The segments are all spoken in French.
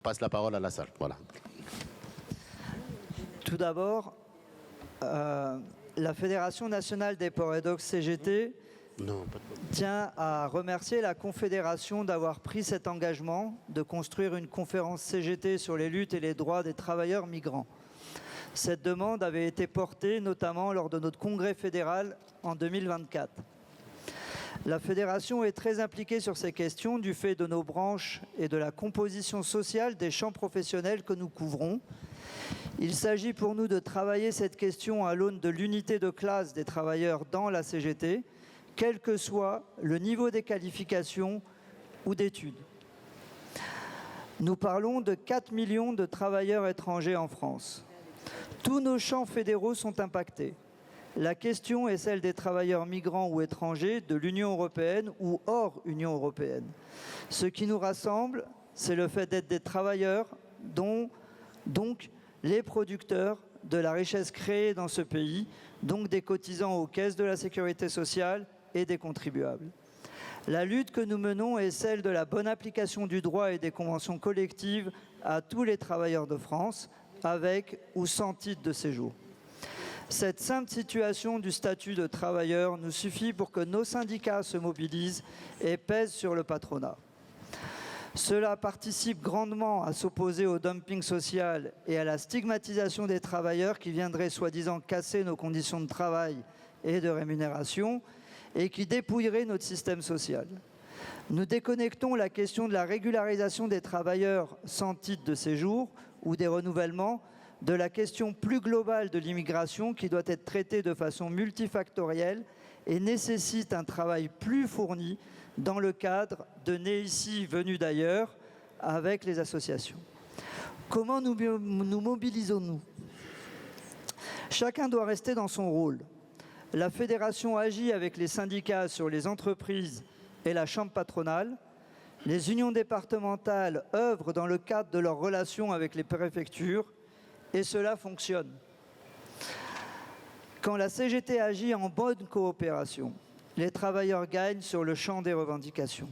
passe la parole à la salle. Voilà. Tout d'abord, la Fédération nationale des ports et docks CGT tient à remercier la Confédération d'avoir pris cet engagement de construire une conférence CGT sur les luttes et les droits des travailleurs migrants. Cette demande avait été portée notamment lors de notre congrès fédéral en 2024. La Fédération est très impliquée sur ces questions du fait de nos branches et de la composition sociale des champs professionnels que nous couvrons. Il s'agit pour nous de travailler cette question à l'aune de l'unité de classe des travailleurs dans la CGT, quel que soit le niveau des qualifications ou d'études. Nous parlons de 4 millions de travailleurs étrangers en France. Tous nos champs fédéraux sont impactés. La question est celle des travailleurs migrants ou étrangers de l'Union européenne ou hors Union européenne. Ce qui nous rassemble, c'est le fait d'être des travailleurs, donc les producteurs de la richesse créée dans ce pays, donc des cotisants aux caisses de la sécurité sociale et des contribuables. La lutte que nous menons est celle de la bonne application du droit et des conventions collectives à tous les travailleurs de France, avec ou sans titre de séjour. Cette simple situation du statut de travailleur nous suffit pour que nos syndicats se mobilisent et pèsent sur le patronat. Cela participe grandement à s'opposer au dumping social et à la stigmatisation des travailleurs qui viendraient soi-disant casser nos conditions de travail et de rémunération et qui dépouilleraient notre système social. Nous déconnectons la question de la régularisation des travailleurs sans titre de séjour ou des renouvellements de la question plus globale de l'immigration qui doit être traitée de façon multifactorielle et nécessite un travail plus fourni dans le cadre de nés ici, venus d'ailleurs, avec les associations. Comment nous mobilisons-nous? Chacun doit rester dans son rôle. La Fédération agit avec les syndicats sur les entreprises et la chambre patronale. Les unions départementales œuvrent dans le cadre de leurs relations avec les préfectures et cela fonctionne. Quand la CGT agit en bonne coopération, les travailleurs gagnent sur le champ des revendications.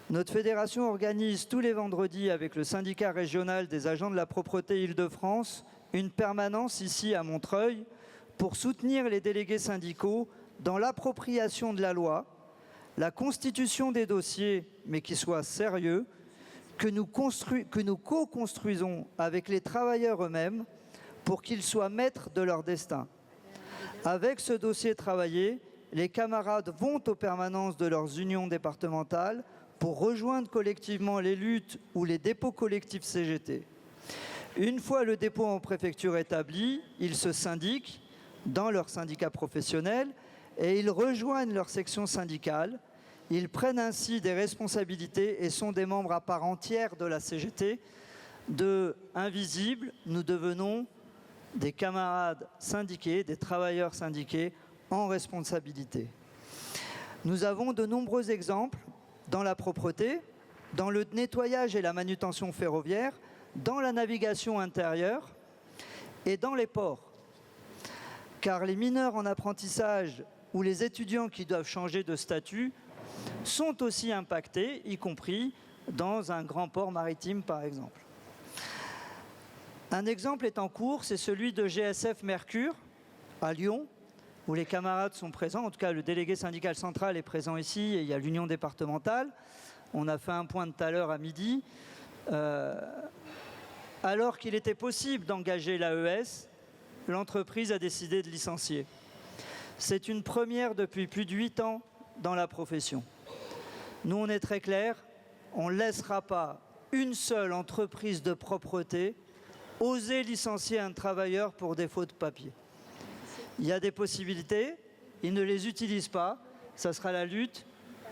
Notre fédération organise tous les vendredis avec le syndicat régional des agents de la propreté Île-de-France une permanence ici à Montreuil pour soutenir les délégués syndicaux dans l'appropriation de la loi, la constitution des dossiers, mais qui soient sérieux, que nous co-construisons avec les travailleurs eux-mêmes pour qu'ils soient maîtres de leur destin. Avec ce dossier travaillé, les camarades vont aux permanences de leurs unions départementales pour rejoindre collectivement les luttes ou les dépôts collectifs CGT. Une fois le dépôt en préfecture établi, ils se syndiquent dans leur syndicat professionnel et ils rejoignent leur section syndicale. Ils prennent ainsi des responsabilités et sont des membres à part entière de la CGT. De invisibles, nous devenons des camarades syndiqués, des travailleurs syndiqués en responsabilité. Nous avons de nombreux exemples dans la propreté, dans le nettoyage et la manutention ferroviaire, dans la navigation intérieure et dans les ports. Car les mineurs en apprentissage ou les étudiants qui doivent changer de statut sont aussi impactés, y compris dans un grand port maritime par exemple. Un exemple est en cours, c'est celui de GSF Mercure à Lyon, où les camarades sont présents, en tout cas le délégué syndical central est présent ici et il y a l'union départementale. On a fait un point tout à l'heure à midi. Alors qu'il était possible d'engager l'AES, l'entreprise a décidé de licencier. C'est une première depuis plus de 8 ans dans la profession. Nous, on est très clair, on ne laissera pas une seule entreprise de propreté oser licencier un travailleur pour défaut de papier. Il y a des possibilités, ils ne les utilisent pas, ça sera la lutte.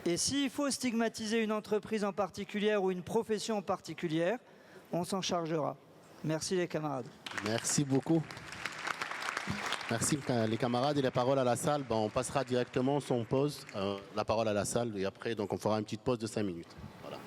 Et s'il faut stigmatiser une entreprise en particulier ou une profession en particulière, on s'en chargera. Merci les camarades. Merci beaucoup. Merci les camarades et la parole à la salle. Ben, on passera directement son pause, la parole à la salle et après donc on fera une petite pause de 5 minutes. Voilà.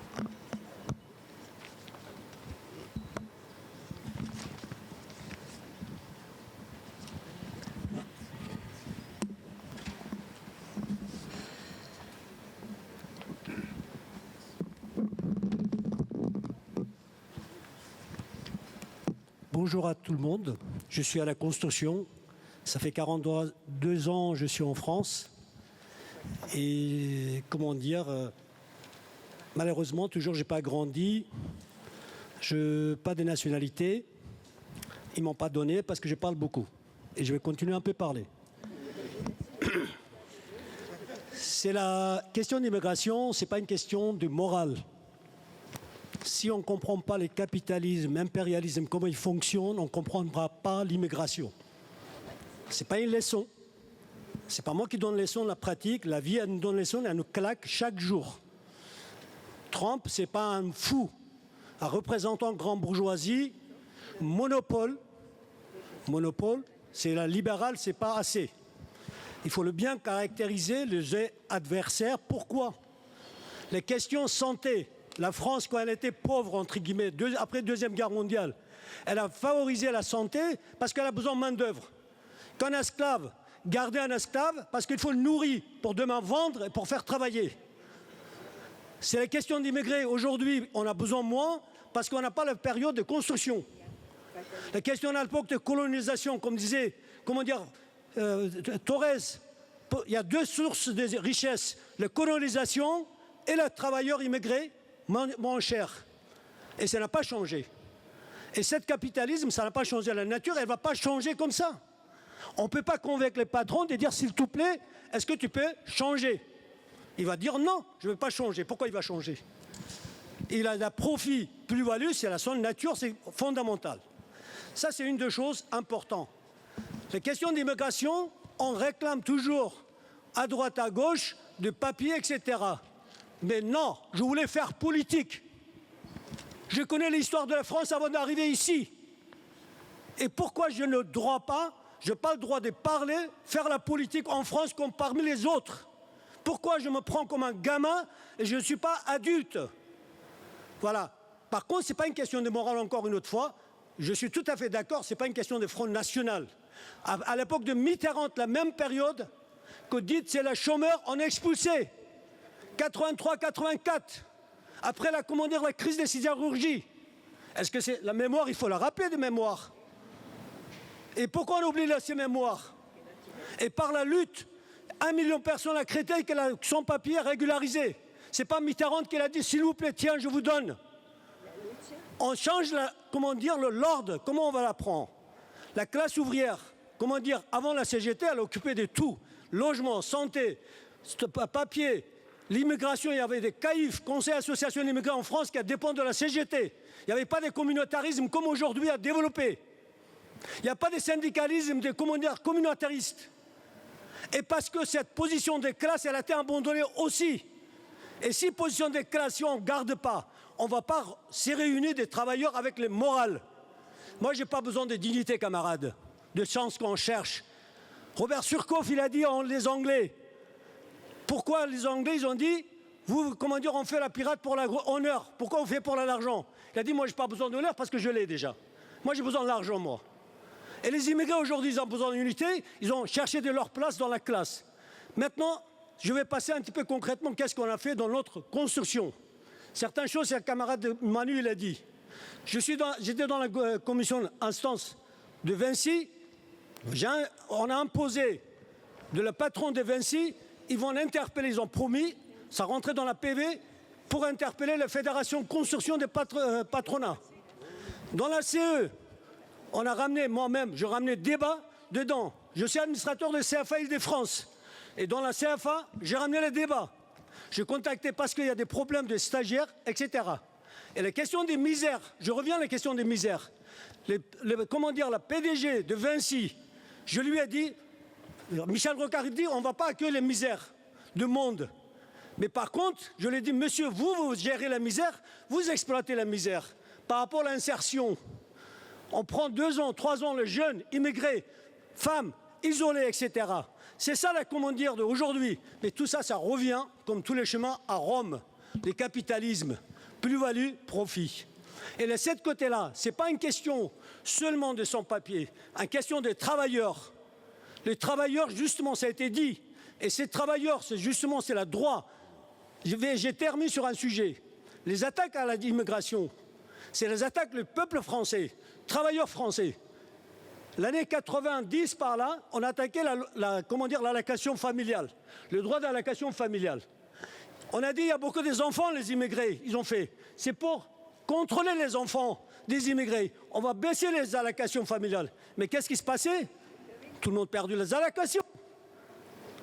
Bonjour à tout le monde. Je suis à la construction. Ça fait 42 ans que je suis en France. Et comment dire, malheureusement, toujours, je n'ai pas grandi. Je n'ai pas de nationalité. Ils ne m'ont pas donné parce que je parle beaucoup. Et je vais continuer un peu à parler. C'est la question d'immigration, ce n'est pas une question de morale. Si on ne comprend pas le capitalisme, l'impérialisme, comment ils fonctionnent, on ne comprendra pas l'immigration. Ce n'est pas une leçon. Ce n'est pas moi qui donne leçon, la pratique. La vie, elle nous donne leçon, elle nous claque chaque jour. Trump, ce n'est pas un fou. Un représentant grande bourgeoisie, monopole, c'est la libérale, ce n'est pas assez. Il faut le bien caractériser, les adversaires. Pourquoi? Les questions santé. La France, quand elle était pauvre, entre guillemets, après la Deuxième Guerre mondiale, elle a favorisé la santé parce qu'elle a besoin de main-d'œuvre. Qu'un esclave, garder un esclave parce qu'il faut le nourrir pour demain vendre et pour faire travailler. C'est la question d'immigrer. Aujourd'hui, on a besoin moins parce qu'on n'a pas la période de construction. La question à l'époque de colonisation, comme disait, Torres, il y a deux sources de richesse, la colonisation et le travailleur immigré moins cher. Et ça n'a pas changé. Et ce capitalisme, ça n'a pas changé. La nature, elle ne va pas changer comme ça. On ne peut pas convaincre les patrons de dire, s'il te plaît, est-ce que tu peux changer? Il va dire non, je ne veux pas changer. Pourquoi il va changer? Il a un profit plus-value, c'est la seule nature, c'est fondamental. Ça, c'est une des choses importantes. Les questions d'immigration, on réclame toujours à droite, à gauche, de papiers, etc. Mais non, je voulais faire politique. Je connais l'histoire de la France avant d'arriver ici. Et pourquoi je n'ai pas le droit de parler, faire la politique en France comme parmi les autres? Pourquoi je me prends comme un gamin et je ne suis pas adulte? Voilà. Par contre, ce n'est pas une question de morale encore une autre fois. Je suis tout à fait d'accord, ce n'est pas une question de Front National. À l'époque de Mitterrand, la même période, que dites c'est les chômeurs, on a expulsé. 83-84, après la crise des sidérurgies. Est-ce que c'est la mémoire? Il faut la rappeler de mémoire. Et pourquoi on oublie ces mémoires? Et par la lutte, 1 million de personnes à Créteil qui a son papier régularisé. Ce n'est pas Mitterrand qui l'a dit, s'il vous plaît, tiens, je vous donne. On change, l'ordre, comment on va la prendre? La classe ouvrière, avant la CGT, elle occupait de tout. Logement, santé, papier, l'immigration, il y avait des CAIF, Conseil Association d'immigrants en France, qui dépendent de la CGT. Il n'y avait pas de communautarisme comme aujourd'hui à développer. Il n'y a pas de syndicalisme communautariste. Et parce que cette position de classe, elle a été abandonnée aussi. Et si position de classe, si on ne garde pas, on ne va pas se réunir des travailleurs avec les morales. Moi, je n'ai pas besoin de dignité, camarades, de chance qu'on cherche. Robert Surcouf, il a dit les Anglais. Pourquoi les Anglais, ils ont dit, on fait la pirate pour l'honneur. Pourquoi on fait pour l'argent? Il a dit, moi, je n'ai pas besoin d'honneur parce que je l'ai déjà. Moi, j'ai besoin de l'argent, moi. Et les immigrés, aujourd'hui, ils ont besoin d'unité. Ils ont cherché de leur place dans la classe. Maintenant, je vais passer un petit peu concrètement qu'est-ce qu'on a fait dans notre construction. Certaines choses, c'est le camarade Manu, il a dit. J'étais dans la commission instance de Vinci. On a imposé de le patron de Vinci, ils vont l'interpeller, ils ont promis, ça rentrait dans la PV, pour interpeller la Fédération Construction des patronats. Dans la CE, on a ramené, moi-même, je ramenais débat dedans. Je suis administrateur de CFA Île-de-France. Et dans la CFA, j'ai ramené les débats. Je contactais parce qu'il y a des problèmes de stagiaires, etc. Et la question des misères, je reviens à la question des misères. La PDG de Vinci, je lui ai dit, Michel Rocard dit, on ne va pas accueillir les misères du monde. Mais par contre, je lui ai dit, monsieur, vous gérez la misère, vous exploitez la misère. Par rapport à l'insertion, on prend 2 ans, 3 ans, les jeunes, immigrés, femmes, isolés, etc. C'est ça la d'aujourd'hui. Mais tout ça, ça revient, comme tous les chemins, à Rome. Les capitalismes, plus-value, profit. Et de ce côté-là, ce n'est pas une question seulement de sans-papiers, une question des travailleurs. Les travailleurs, justement, ça a été dit. Et ces travailleurs, c'est la droit. J'ai terminé sur un sujet. Les attaques à l'immigration, C'est les attaques du peuple français, travailleurs français. L'année 90, par là, on a attaqué l'allocation familiale, le droit d'allocation familiale. On a dit, il y a beaucoup des enfants, les immigrés, ils ont fait. C'est pour contrôler les enfants des immigrés. On va baisser les allocations familiales. Mais qu'est-ce qui se passait? Tout le monde a perdu les allocations.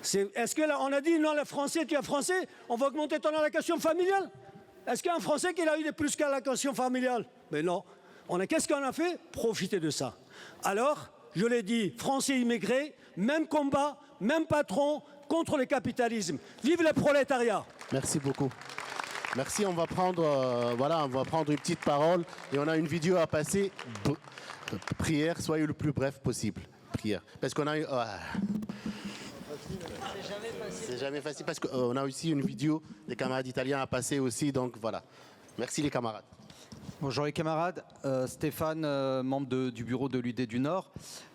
Est-ce qu'on a dit, non, les Français, tu es Français, on va augmenter ton allocation familiale? Est-ce qu'il y a un Français qui a eu plus qu'allocation familiale? Mais non. Qu'est-ce qu'on a fait? Profiter de ça. Alors, je l'ai dit, Français immigrés, même combat, même patron, contre le capitalisme. Vive le prolétariat! Merci beaucoup. Merci, on va prendre une petite parole et on a une vidéo à passer. Prière, soyez le plus bref possible. Prière. Parce qu'on a eu... C'est jamais facile parce qu'on a aussi une vidéo des camarades italiens à passer aussi, donc voilà. Merci les camarades. Bonjour les camarades, Stéphane, membre du bureau de l'UD du Nord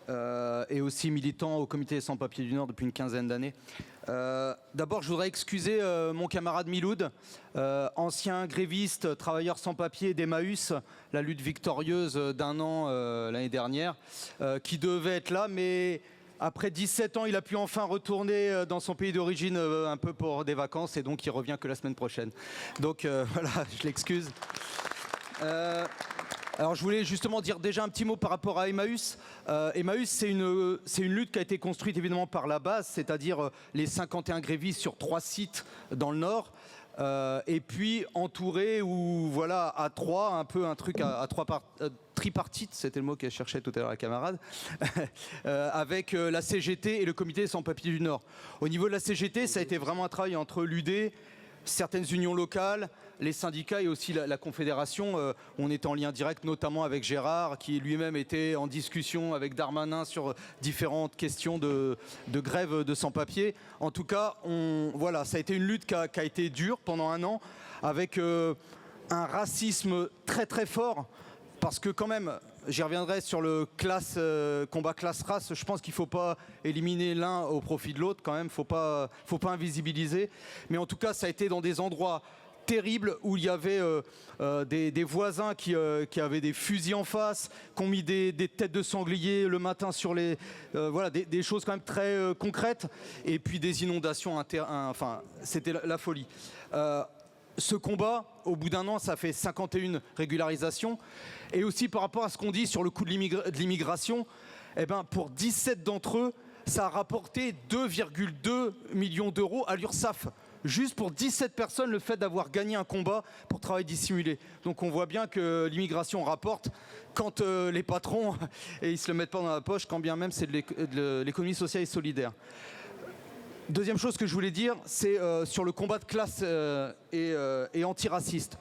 et aussi militant au comité des sans-papiers du Nord depuis une quinzaine d'années. D'abord, je voudrais excuser mon camarade Miloud, ancien gréviste, travailleur sans-papiers d'Emmaüs, la lutte victorieuse d'1 an l'année dernière, qui devait être là, mais après 17 ans, il a pu enfin retourner dans son pays d'origine un peu pour des vacances et donc il revient que la semaine prochaine. Donc voilà, je l'excuse. Alors je voulais justement dire déjà un petit mot par rapport à Emmaüs. Emmaüs, c'est une lutte qui a été construite évidemment par la base, c'est-à-dire les 51 grévistes sur 3 sites dans le Nord. Et puis entouré ou voilà à 3, un peu un truc à 3 tripartite, c'était le mot qu'elle cherchait tout à l'heure la camarade, avec la CGT et le comité des sans-papiers du Nord. Au niveau de la CGT, ça a été vraiment un travail entre l'UD, certaines unions locales, les syndicats et aussi la Confédération. On était en lien direct notamment avec Gérard qui lui-même était en discussion avec Darmanin sur différentes questions de grève de sans-papiers. En tout cas, voilà, ça a été une lutte qui a été dure pendant 1 an avec un racisme très très fort parce que quand même, j'y reviendrai sur le combat classe-race, je pense qu'il ne faut pas éliminer l'un au profit de l'autre quand même, faut pas invisibiliser. Mais en tout cas, ça a été dans des endroits terrible où il y avait des voisins qui avaient des fusils en face, qui ont mis des têtes de sanglier le matin sur les... voilà, des choses quand même très concrètes. Et puis des inondations, enfin, c'était la folie. Ce combat, au bout d'1 an, ça fait 51 régularisations. Et aussi par rapport à ce qu'on dit sur le coût de l'immigration, eh ben, pour 17 d'entre eux, ça a rapporté 2,2 millions d'euros à l'URSSAF. Juste pour 17 personnes, le fait d'avoir gagné un combat pour travail dissimulé. Donc on voit bien que l'immigration rapporte quand les patrons, et ils se le mettent pas dans la poche, quand bien même c'est de l'économie sociale et solidaire. Deuxième chose que je voulais dire, c'est sur le combat de classe et antiraciste.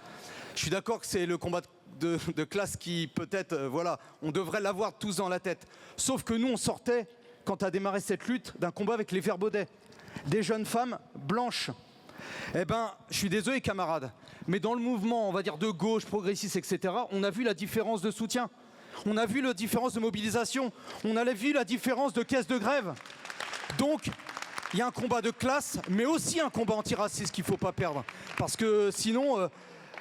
Je suis d'accord que c'est le combat de classe qui peut-être, voilà, on devrait l'avoir tous dans la tête. Sauf que nous, on sortait, quand a démarré cette lutte, d'un combat avec les Verts Baudets. Des jeunes femmes blanches. Eh ben, je suis désolé camarades, mais dans le mouvement, on va dire de gauche, progressiste, etc., on a vu la différence de soutien. On a vu la différence de mobilisation. On a vu la différence de caisse de grève. Donc, il y a un combat de classe, mais aussi un combat antiraciste qu'il ne faut pas perdre. Parce que sinon,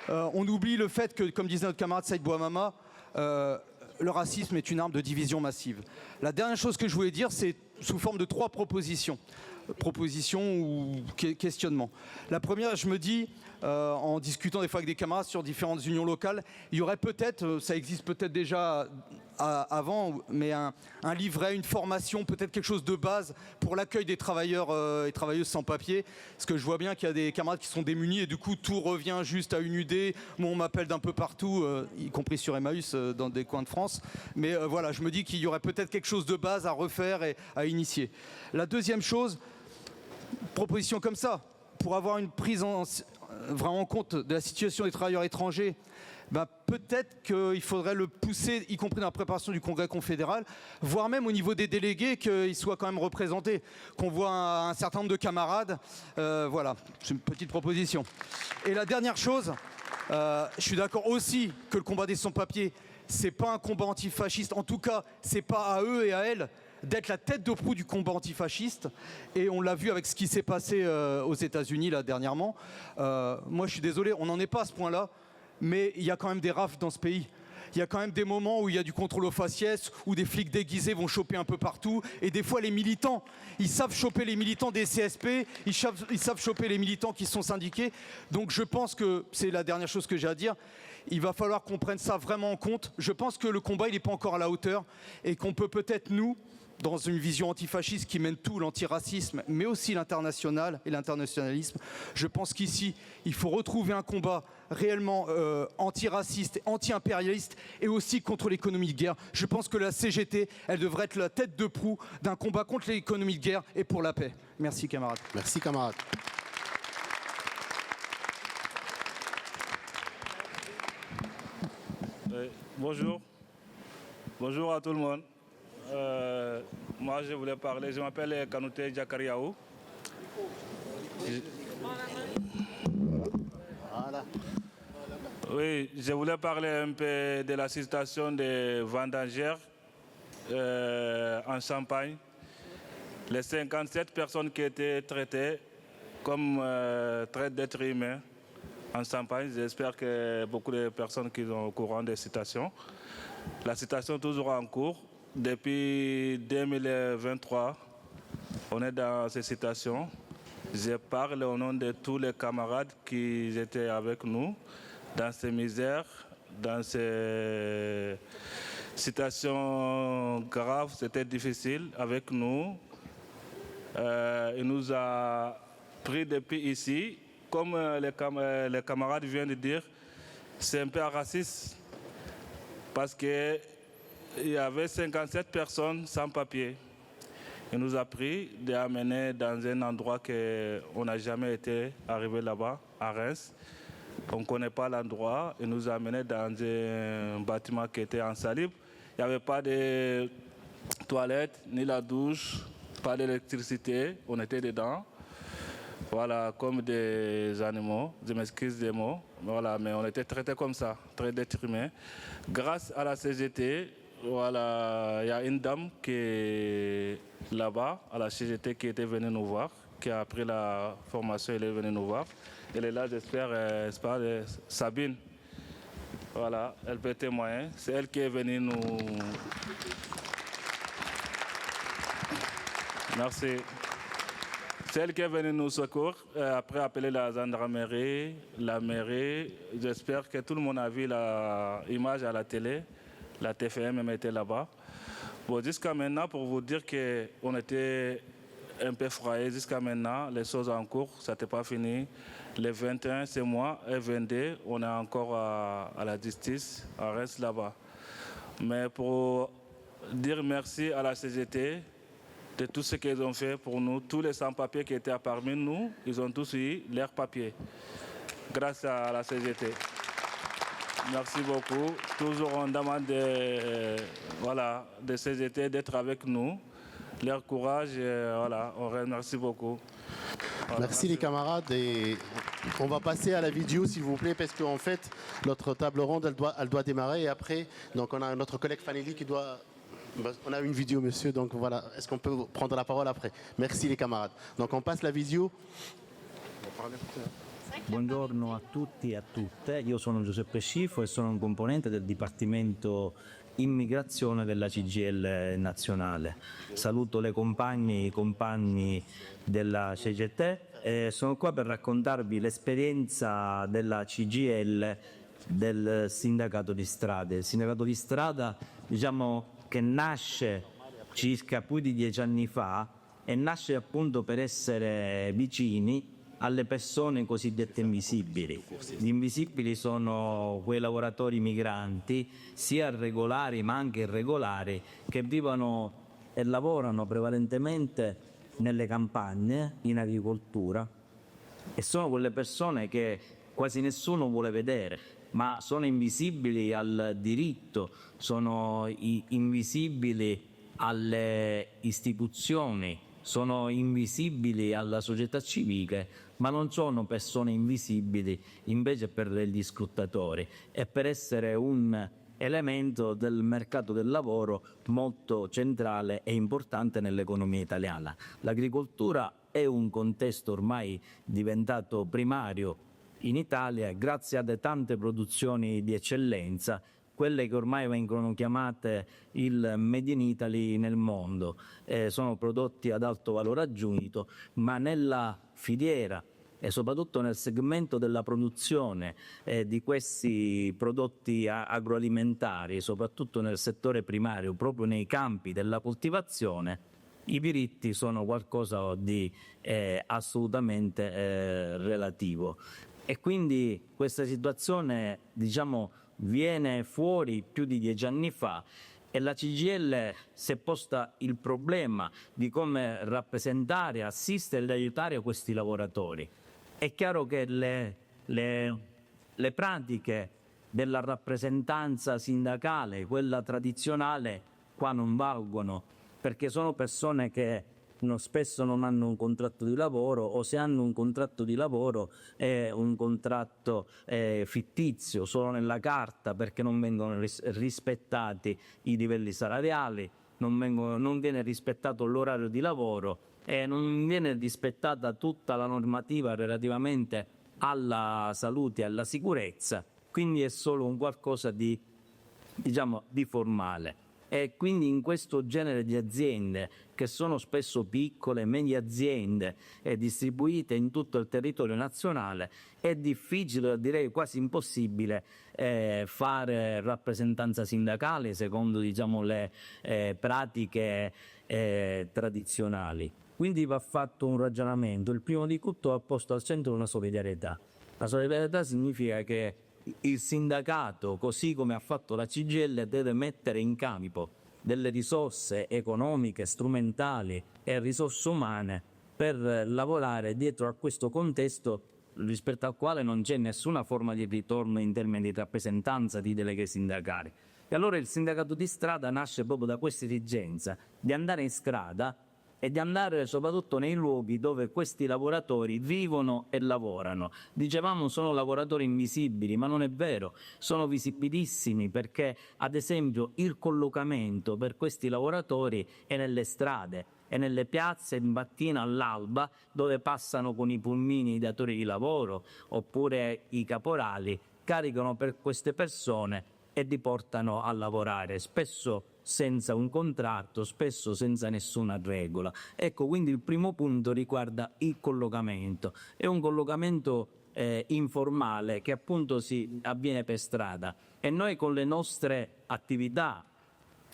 on oublie le fait que, comme disait notre camarade Saïd Bouamama, le racisme est une arme de division massive. La dernière chose que je voulais dire, c'est sous forme de 3 propositions. Propositions ou questionnements. La première, je me dis, en discutant des fois avec des camarades sur différentes unions locales, il y aurait peut-être, ça existe peut-être déjà avant, mais un livret, une formation, peut-être quelque chose de base pour l'accueil des travailleurs et travailleuses sans papier. Parce que je vois bien qu'il y a des camarades qui sont démunis et du coup tout revient juste à une UD. Moi on m'appelle d'un peu partout, y compris sur Emmaüs dans des coins de France. Mais voilà, je me dis qu'il y aurait peut-être quelque chose de base à refaire et à initier. La deuxième chose, proposition comme ça, pour avoir une prise vraiment en compte de la situation des travailleurs étrangers, ben peut-être qu'il faudrait le pousser, y compris dans la préparation du congrès confédéral, voire même au niveau des délégués, qu'ils soient quand même représentés, qu'on voit un certain nombre de camarades. Voilà, c'est une petite proposition. Et la dernière chose, je suis d'accord aussi que le combat des sans-papiers, c'est pas un combat antifasciste. En tout cas, c'est pas à eux et à elles d'être la tête de proue du combat antifasciste. Et on l'a vu avec ce qui s'est passé aux États-Unis là dernièrement. Moi, je suis désolé, on n'en est pas à ce point-là. mais il y a quand même des rafles dans ce pays. Il y a quand même des moments où il y a du contrôle aux faciès, où des flics déguisés vont choper un peu partout. Et des fois, les militants, ils savent choper les militants des CSP, ils savent choper les militants qui sont syndiqués. Donc je pense que c'est la dernière chose que j'ai à dire. Il va falloir qu'on prenne ça vraiment en compte. Je pense que le combat, il n'est pas encore à la hauteur et qu'on peut peut-être, nous, dans une vision antifasciste qui mène tout, l'antiracisme, mais aussi l'international et l'internationalisme. Je pense qu'ici, il faut retrouver un combat réellement antiraciste, anti-impérialiste et aussi contre l'économie de guerre. Je pense que la CGT, elle devrait être la tête de proue d'un combat contre l'économie de guerre et pour la paix. Merci, camarades. Merci, camarades. Bonjour. Bonjour à tout le monde. Moi, je voulais parler, je m'appelle Kanouté Diakariaou. Voilà. Oui, je voulais parler un peu de la situation des vendangères en Champagne. Les 57 personnes qui étaient traitées comme traite d'êtres humains en Champagne. J'espère que beaucoup de personnes qui sont au courant des citations. La citation est toujours en cours. Depuis 2023, on est dans ces situations. Je parle au nom de tous les camarades qui étaient avec nous dans ces misères, dans ces situations graves. C'était difficile avec nous. Il nous a pris depuis ici. Comme les camarades viennent de dire, c'est un peu raciste parce que il y avait 57 personnes sans papier. Il nous a pris d'amener dans un endroit qu'on n'a jamais été arrivé là-bas, à Reims. On ne connaît pas l'endroit. Il nous a amené dans un bâtiment qui était en salibre. Il n'y avait pas de toilettes, ni la douche, pas d'électricité. On était dedans. Voilà, comme des animaux. Je m'excuse des mots. Voilà, mais on était traités comme ça, très d'êtres humains. Grâce à la CGT, voilà, il y a une dame qui est là-bas, à la CGT, qui était venue nous voir, qui a pris la formation, elle est venue nous voir. Elle est là, j'espère, Sabine. Voilà, elle peut témoigner. C'est elle qui est venue nous... Merci. C'est elle qui est venue nous secourir, après appeler la gendarmerie, la mairie. J'espère que tout le monde a vu l'image à la télé. La TFM était là-bas. Bon, jusqu'à maintenant, pour vous dire qu'on était un peu frayés, jusqu'à maintenant, les choses en cours, ça n'était pas fini. Les 21, c'est moi, et 22, on est encore à la justice, on reste là-bas. Mais pour dire merci à la CGT, de tout ce qu'ils ont fait pour nous, tous les sans-papiers qui étaient parmi nous, ils ont tous eu leurs papiers, grâce à la CGT. Merci beaucoup. Toujours on demande de CGT d'être avec nous. Leur courage, voilà, on remercie beaucoup. Voilà, merci les camarades et on va passer à la vidéo s'il vous plaît parce qu'en fait notre table ronde elle doit démarrer et après donc on a notre collègue Fanelli qui doit... On a une vidéo, monsieur, donc voilà. Est-ce qu'on peut prendre la parole après? Merci les camarades. Donc on passe la vidéo. Buongiorno a tutti e a tutte, io sono Giuseppe Scifo e sono un componente del Dipartimento Immigrazione della CGIL nazionale. Saluto le compagne e i compagni della CGT e sono qua per raccontarvi l'esperienza della CGIL del sindacato di strada. Il sindacato di strada, diciamo, che nasce circa più di 10 anni fa e nasce appunto per essere vicini alle persone cosiddette invisibili. Gli invisibili sono quei lavoratori migranti, sia regolari ma anche irregolari, che vivono e lavorano prevalentemente nelle campagne, in agricoltura, e sono quelle persone che quasi nessuno vuole vedere, ma sono invisibili al diritto, sono invisibili alle istituzioni, sono invisibili alla società civile, ma non sono persone invisibili invece per gli sfruttatori e per essere un elemento del mercato del lavoro molto centrale e importante nell'economia italiana. L'agricoltura è un contesto ormai diventato primario in Italia, grazie alle tante produzioni di eccellenza, quelle che ormai vengono chiamate il Made in Italy nel mondo. Sono prodotti ad alto valore aggiunto, ma nella filiera e soprattutto nel segmento della produzione di questi prodotti agroalimentari, soprattutto nel settore primario, proprio nei campi della coltivazione, i diritti sono qualcosa di assolutamente relativo. E quindi questa situazione, diciamo, viene fuori più di 10 anni fa e la CGIL si è posta il problema di come rappresentare, assistere ed aiutare questi lavoratori. È chiaro che le pratiche della rappresentanza sindacale, quella tradizionale, qua non valgono, perché sono persone che spesso non hanno un contratto di lavoro, o se hanno un contratto di lavoro è un contratto fittizio, solo nella carta, perché non vengono rispettati i livelli salariali, non viene rispettato l'orario di lavoro e non viene rispettata tutta la normativa relativamente alla salute e alla sicurezza, quindi è solo un qualcosa di, diciamo, di formale. E quindi in questo genere di aziende, che sono spesso piccole, medie aziende distribuite in tutto il territorio nazionale, è difficile, direi quasi impossibile, fare rappresentanza sindacale secondo, diciamo, le pratiche tradizionali. Quindi va fatto un ragionamento. Il primo di tutto ha posto al centro una solidarietà. La solidarietà significa che il sindacato, così come ha fatto la CGIL, deve mettere in campo delle risorse economiche, strumentali e risorse umane per lavorare dietro a questo contesto rispetto al quale non c'è nessuna forma di ritorno in termini di rappresentanza di deleghe sindacali. E allora il sindacato di strada nasce proprio da questa esigenza di andare in strada e di andare soprattutto nei luoghi dove questi lavoratori vivono e lavorano. Dicevamo sono lavoratori invisibili, ma non è vero, sono visibilissimi, perché ad esempio il collocamento per questi lavoratori è nelle strade, è nelle piazze in mattina all'alba, dove passano con i pulmini i datori di lavoro oppure i caporali, caricano per queste persone e li portano a lavorare, spesso senza un contratto, spesso senza nessuna regola. Ecco, quindi il primo punto riguarda il collocamento. È un collocamento informale che appunto si avviene per strada, e noi con le nostre attività,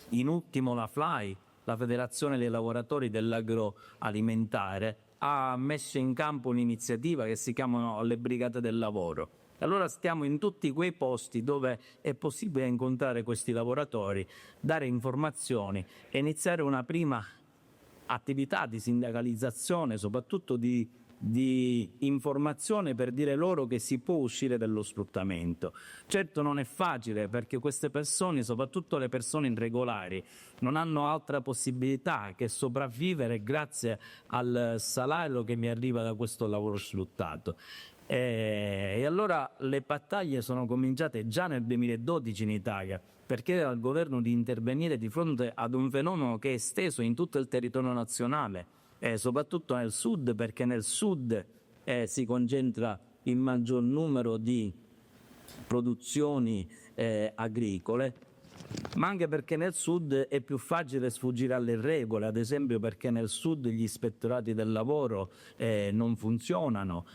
in ultimo la FLAI, la Federazione dei Lavoratori dell'Agroalimentare, ha messo in campo un'iniziativa che si chiama le Brigate del Lavoro. Allora stiamo in tutti quei posti dove è possibile incontrare questi lavoratori, dare informazioni e iniziare una prima attività di sindacalizzazione, soprattutto di informazione, per dire loro che si può uscire dallo sfruttamento. Certo non è facile, perché queste persone, soprattutto le persone irregolari, non hanno altra possibilità che sopravvivere grazie al salario che mi arriva da questo lavoro sfruttato. E allora le battaglie sono cominciate già nel 2012 in Italia, per chiedere al governo di intervenire di fronte ad un fenomeno che è esteso in tutto il territorio nazionale, soprattutto nel sud, perché nel sud si concentra il maggior numero di produzioni agricole, ma anche perché nel sud è più facile sfuggire alle regole, ad esempio perché nel sud gli ispettorati del lavoro non funzionano,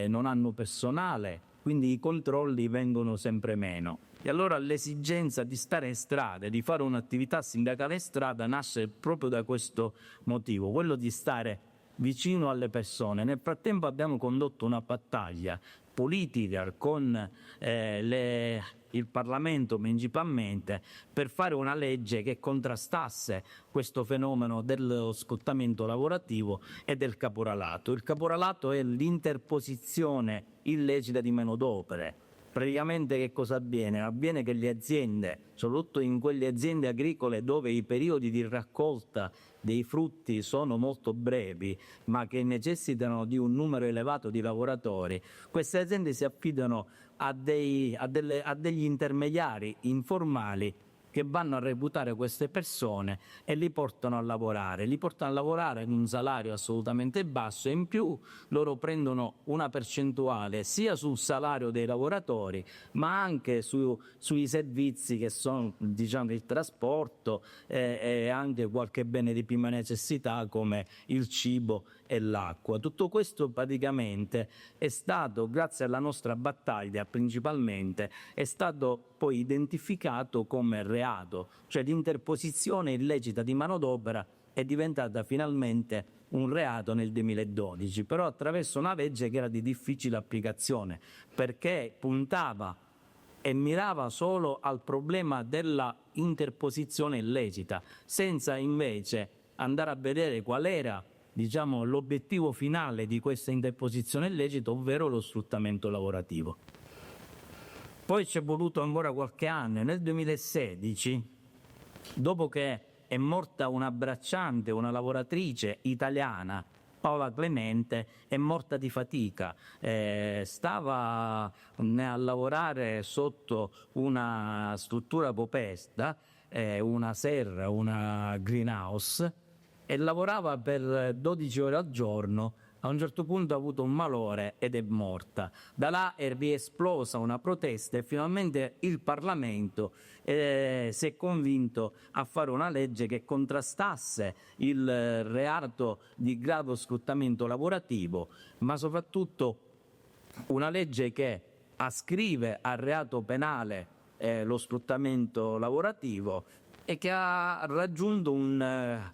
non hanno personale, quindi i controlli vengono sempre meno. E allora l'esigenza di stare in strada, di fare un'attività sindacale in strada, nasce proprio da questo motivo, quello di stare vicino alle persone. Nel frattempo abbiamo condotto una battaglia politica con il Parlamento principalmente, per fare una legge che contrastasse questo fenomeno dello sfruttamento lavorativo e del caporalato. Il caporalato è l'interposizione illecita di manodopere. Praticamente che cosa avviene? Avviene che le aziende, soprattutto in quelle aziende agricole dove i periodi di raccolta dei frutti sono molto brevi, ma che necessitano di un numero elevato di lavoratori, queste aziende si affidano a degli intermediari informali che vanno a reclutare queste persone e li portano a lavorare in un salario assolutamente basso, e in più loro prendono una percentuale sia sul salario dei lavoratori ma anche sui servizi che sono, diciamo, il trasporto e anche qualche bene di prima necessità come il cibo e l'acqua. Tutto questo praticamente è stato, grazie alla nostra battaglia principalmente, è stato poi identificato come reato, cioè l'interposizione illecita di manodopera è diventata finalmente un reato nel 2012, però attraverso una legge che era di difficile applicazione, perché puntava e mirava solo al problema della interposizione illecita, senza invece andare a vedere qual era, diciamo, l'obiettivo finale di questa interposizione illecita, ovvero lo sfruttamento lavorativo. Poi ci è voluto ancora qualche anno, nel 2016, dopo che è morta una bracciante, una lavoratrice italiana, Paola Clemente, è morta di fatica, stava a lavorare sotto una struttura popesta, una serra, una greenhouse, e lavorava per 12 ore al giorno. A un certo punto ha avuto un malore ed è morta. Da là è riesplosa una protesta e finalmente il Parlamento si è convinto a fare una legge che contrastasse il reato di grave sfruttamento lavorativo, ma soprattutto una legge che ascrive al reato penale lo sfruttamento lavorativo e che ha raggiunto un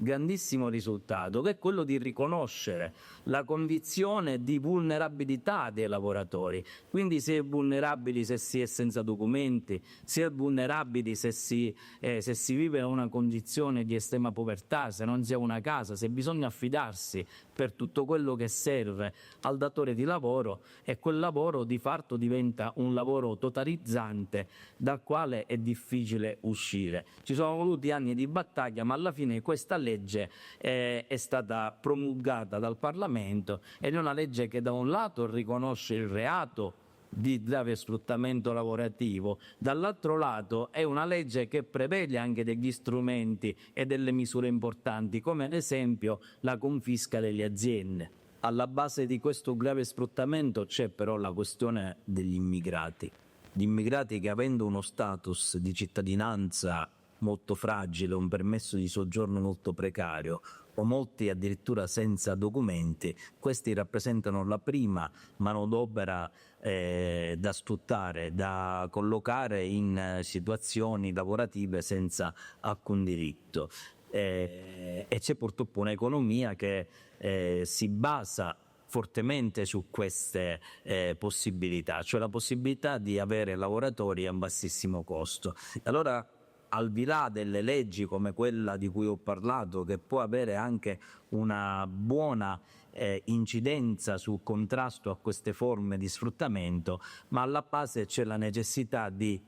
grandissimo risultato, che è quello di riconoscere la condizione di vulnerabilità dei lavoratori. Quindi si è vulnerabili se si è senza documenti, si è vulnerabili se si vive in una condizione di estrema povertà, se non si ha una casa, se bisogna affidarsi per tutto quello che serve al datore di lavoro, e quel lavoro di fatto diventa un lavoro totalizzante dal quale è difficile uscire. Ci sono voluti anni di battaglia, ma alla fine questa legge è stata promulgata dal Parlamento ed è una legge che da un lato riconosce il reato di grave sfruttamento lavorativo, dall'altro lato è una legge che prevede anche degli strumenti e delle misure importanti, come ad esempio la confisca delle aziende. Alla base di questo grave sfruttamento c'è però la questione degli immigrati. Gli immigrati che, avendo uno status di cittadinanza molto fragile, un permesso di soggiorno molto precario o molti addirittura senza documenti, questi rappresentano la prima manodopera da sfruttare, da collocare in situazioni lavorative senza alcun diritto. E c'è purtroppo un'economia che si basa fortemente su queste possibilità, cioè la possibilità di avere lavoratori a bassissimo costo. Allora, al di là delle leggi come quella di cui ho parlato, che può avere anche una buona incidenza sul contrasto a queste forme di sfruttamento, ma alla base c'è la necessità di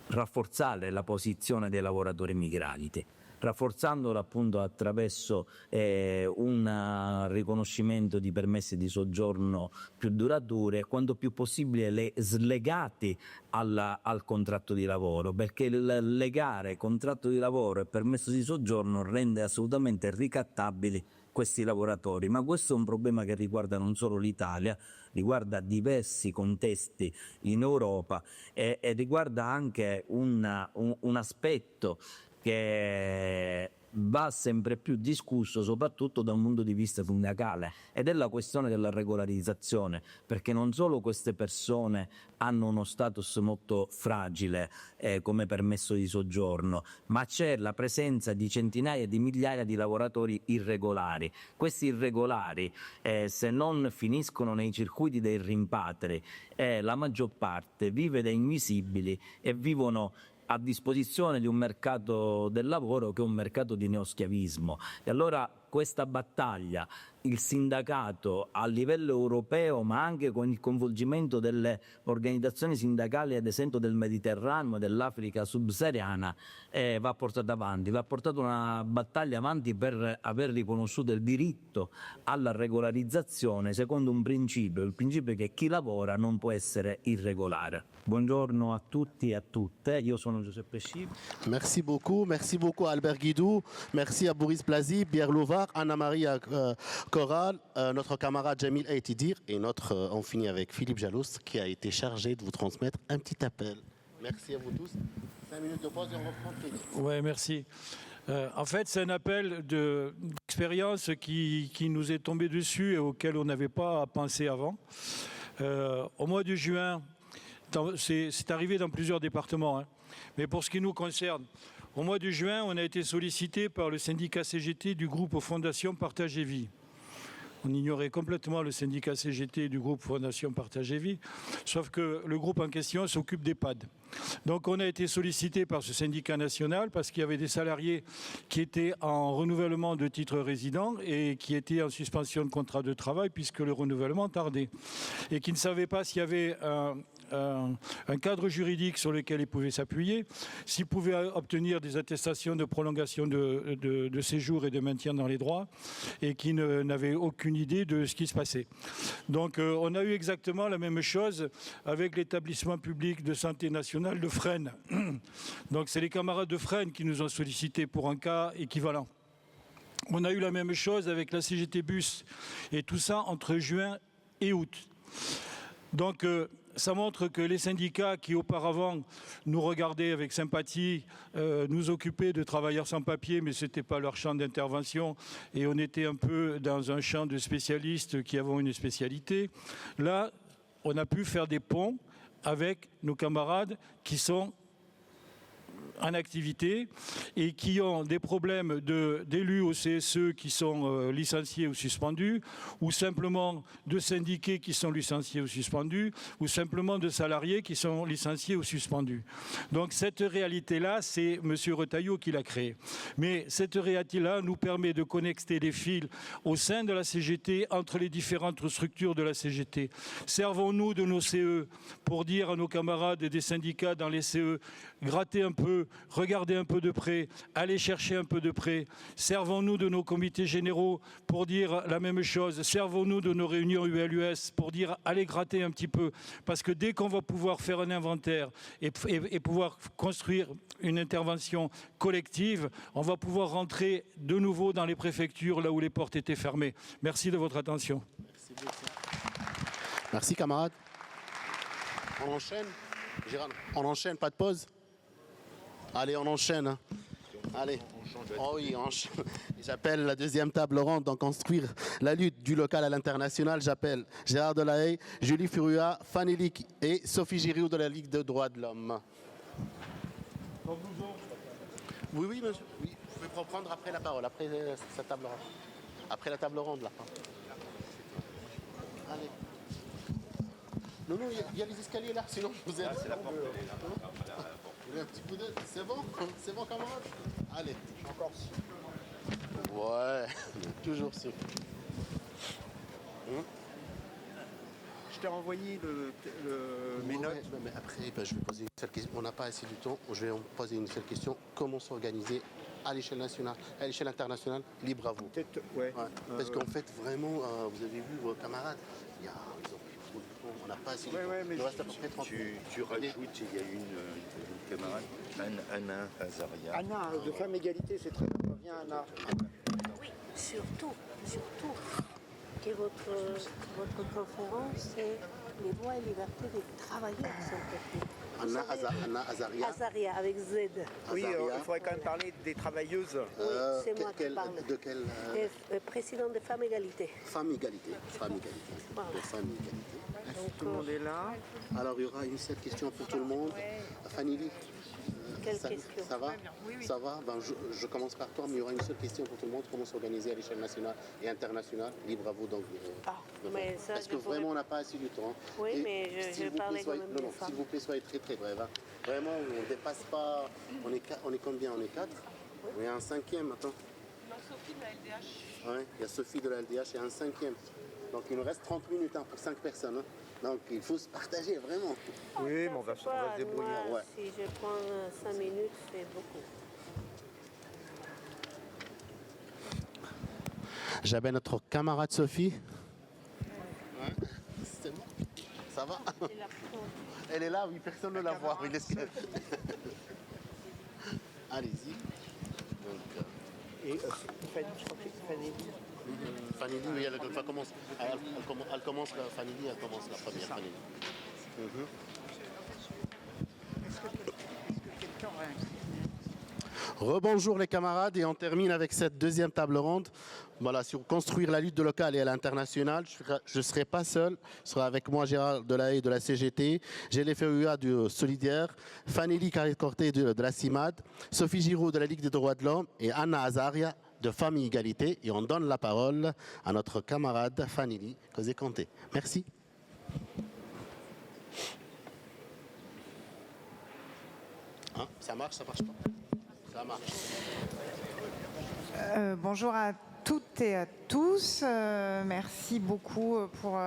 rafforzare la posizione dei lavoratori migranti, rafforzandola appunto attraverso un riconoscimento di permessi di soggiorno più duraturi e quanto più possibile slegati al contratto di lavoro, perché il legare contratto di lavoro e permesso di soggiorno rende assolutamente ricattabili questi lavoratori. Ma questo è un problema che riguarda non solo l'Italia, riguarda diversi contesti in Europa e riguarda anche un aspetto che va sempre più discusso, soprattutto da un punto di vista sindacale, ed è la questione della regolarizzazione, perché non solo queste persone hanno uno status molto fragile come permesso di soggiorno, ma c'è la presenza di centinaia di migliaia di lavoratori irregolari. Questi irregolari, se non finiscono nei circuiti dei rimpatri, la maggior parte vive da invisibili e vivono a disposizione di un mercato del lavoro che è un mercato di neoschiavismo. E allora questa battaglia il sindacato a livello europeo, ma anche con il coinvolgimento delle organizzazioni sindacali, ad esempio del Mediterraneo e dell'Africa subsahariana, va portato avanti. Va portata una battaglia avanti per aver riconosciuto il diritto alla regolarizzazione secondo un principio, il principio che chi lavora non può essere irregolare. Buongiorno a tutti e a tutte, io sono Giuseppe Scibbi. Merci beaucoup à Albert Guidou, merci à Boris Blazy, Pierre Louvard, Anna-Marie Corral, notre camarade Jamil Aïtidir et on finit avec Philippe Jalous qui a été chargé de vous transmettre un petit appel. Merci à vous tous. 5 minutes de pause et on reprend Philippe. Oui, merci. En fait, c'est un appel d'expérience qui nous est tombé dessus et auquel on n'avait pas pensé avant. Au mois de juin, c'est arrivé dans plusieurs départements, hein. Mais pour ce qui nous concerne, au mois de juin, on a été sollicité par le syndicat CGT du groupe Fondation Partage et Vie. On ignorait complètement le syndicat CGT du groupe Fondation Partage et Vie, sauf que le groupe en question s'occupe d'EHPAD. Donc on a été sollicité par ce syndicat national parce qu'il y avait des salariés qui étaient en renouvellement de titre résident et qui étaient en suspension de contrat de travail puisque le renouvellement tardait et qui ne savaient pas s'il y avait un cadre juridique sur lequel ils pouvaient s'appuyer, s'ils pouvaient obtenir des attestations de prolongation de séjour et de maintien dans les droits, et qui n'avaient aucune idée de ce qui se passait. Donc on a eu exactement la même chose avec l'établissement public de santé nationale de Fresnes. Donc c'est les camarades de Fresnes qui nous ont sollicité pour un cas équivalent. On a eu la même chose avec la CGT Bus, et tout ça entre juin et août. Donc ça montre que les syndicats qui auparavant nous regardaient avec sympathie, nous occupaient de travailleurs sans papier, mais ce n'était pas leur champ d'intervention et on était un peu dans un champ de spécialistes qui avons une spécialité. Là, on a pu faire des ponts avec nos camarades qui sont en activité et qui ont des problèmes d'élus au CSE qui sont licenciés ou suspendus, ou simplement de syndiqués qui sont licenciés ou suspendus, ou simplement de salariés qui sont licenciés ou suspendus. Donc cette réalité-là, c'est M. Retailleau qui l'a créée. Mais cette réalité-là nous permet de connecter les fils au sein de la CGT, entre les différentes structures de la CGT. Servons-nous de nos CE pour dire à nos camarades des syndicats dans les CE, grattez un peu, regardez un peu de près, allez chercher un peu de près. Servons-nous de nos comités généraux pour dire la même chose. Servons-nous de nos réunions ULUS pour dire allez gratter un petit peu. Parce que dès qu'on va pouvoir faire un inventaire et pouvoir construire une intervention collective, on va pouvoir rentrer de nouveau dans les préfectures là où les portes étaient fermées. Merci de votre attention. Merci beaucoup. Merci camarades. On enchaîne, Gérard, on enchaîne, pas de pause. Allez, on enchaîne. Hein. Allez. Oh oui, j'appelle la deuxième table ronde dans construire la lutte du local à l'international. J'appelle Gérard Delahaye, Julie Furua, Fanny Lick et Sophie Giriou de la Ligue des droits de l'homme. Oui, oui, monsieur. Oui, vous pouvez reprendre après la parole, après cette table ronde. Après la table ronde, là. Allez. Non, non, il y a les escaliers là, sinon je vous ai... c'est la porte. Vous voulez un petit peu d'aide? C'est bon? C'est bon, camarade? Allez. Encore. Ouais, toujours sûr. Je t'ai renvoyé mes notes. Ouais, mais après, je vais poser une seule question. On n'a pas assez du temps. Je vais poser une seule question. Comment s'organiser à l'échelle nationale, à l'échelle internationale? Libre à vous. Ouais. Parce qu'en fait, vraiment, vous avez vu vos camarades, on n'a pas assez de temps. Mais il reste à peu près 30 minutes. Tu rajoutes, il y a une camarade, Anna Azaria. Anna, de Femmes Égalité, c'est très bien. Viens, Anna. Oui, surtout que votre conférence, c'est les droits et libertés des travailleurs sans Anna Azaria. Azaria, avec Z. Oui, il faudrait quand même parler des travailleuses. Oui, c'est moi qui parle. De quelle Président de Femmes Égalité. Femme Égalité. Femme Égalité. Voilà. De Femme Égalité. Tout le monde est là. Alors, il y aura une seule question pour tout le monde. Fanny Lee, Quelle question? Ça va? Ça va? Ben, je commence par toi, mais il y aura une seule question pour tout le monde. Comment s'organiser à l'échelle nationale et internationale? Libre à vous donc. Mais ça, parce que vraiment, on n'a pas assez du temps. Oui, et mais je parlais quand même des femmes. S'il vous plaît, soyez très très bref. Hein. Vraiment, on ne dépasse pas. On est combien? On est 4. On est un cinquième, attends. Ouais, il y a Sophie de la LDH et un cinquième. Donc il nous reste 30 minutes pour 5 personnes. Donc il faut se partager vraiment. Oui, mais on va se débrouiller. Moi, si je prends 5 minutes, c'est beaucoup. J'appelle notre camarade Sophie. Ouais. C'est bon. Ça va? Elle est là, oui, personne ne la voit. Oui, allez-y. Et Fanny. Fanny, oui, elle commence. Elle commence la Fanny, elle commence la première Fanny. Est-ce que quelqu'un aurait Rebonjour les camarades et on termine avec cette deuxième table ronde. Voilà, sur construire la lutte locale et à l'international. Je ne serai pas seul, ce sera avec moi Gérard Delahaye de la CGT, Gélé Ferrua du Solidaire, Fanny Carré-Corté de la CIMAD, Sophie Giraud de la Ligue des droits de l'homme et Anna Azaria de Famille Égalité. Et on donne la parole à notre camarade Fanny Carré-Corté. Merci. Ça marche, ça marche pas. Ça marche. Bonjour à toutes et à tous. Merci beaucoup pour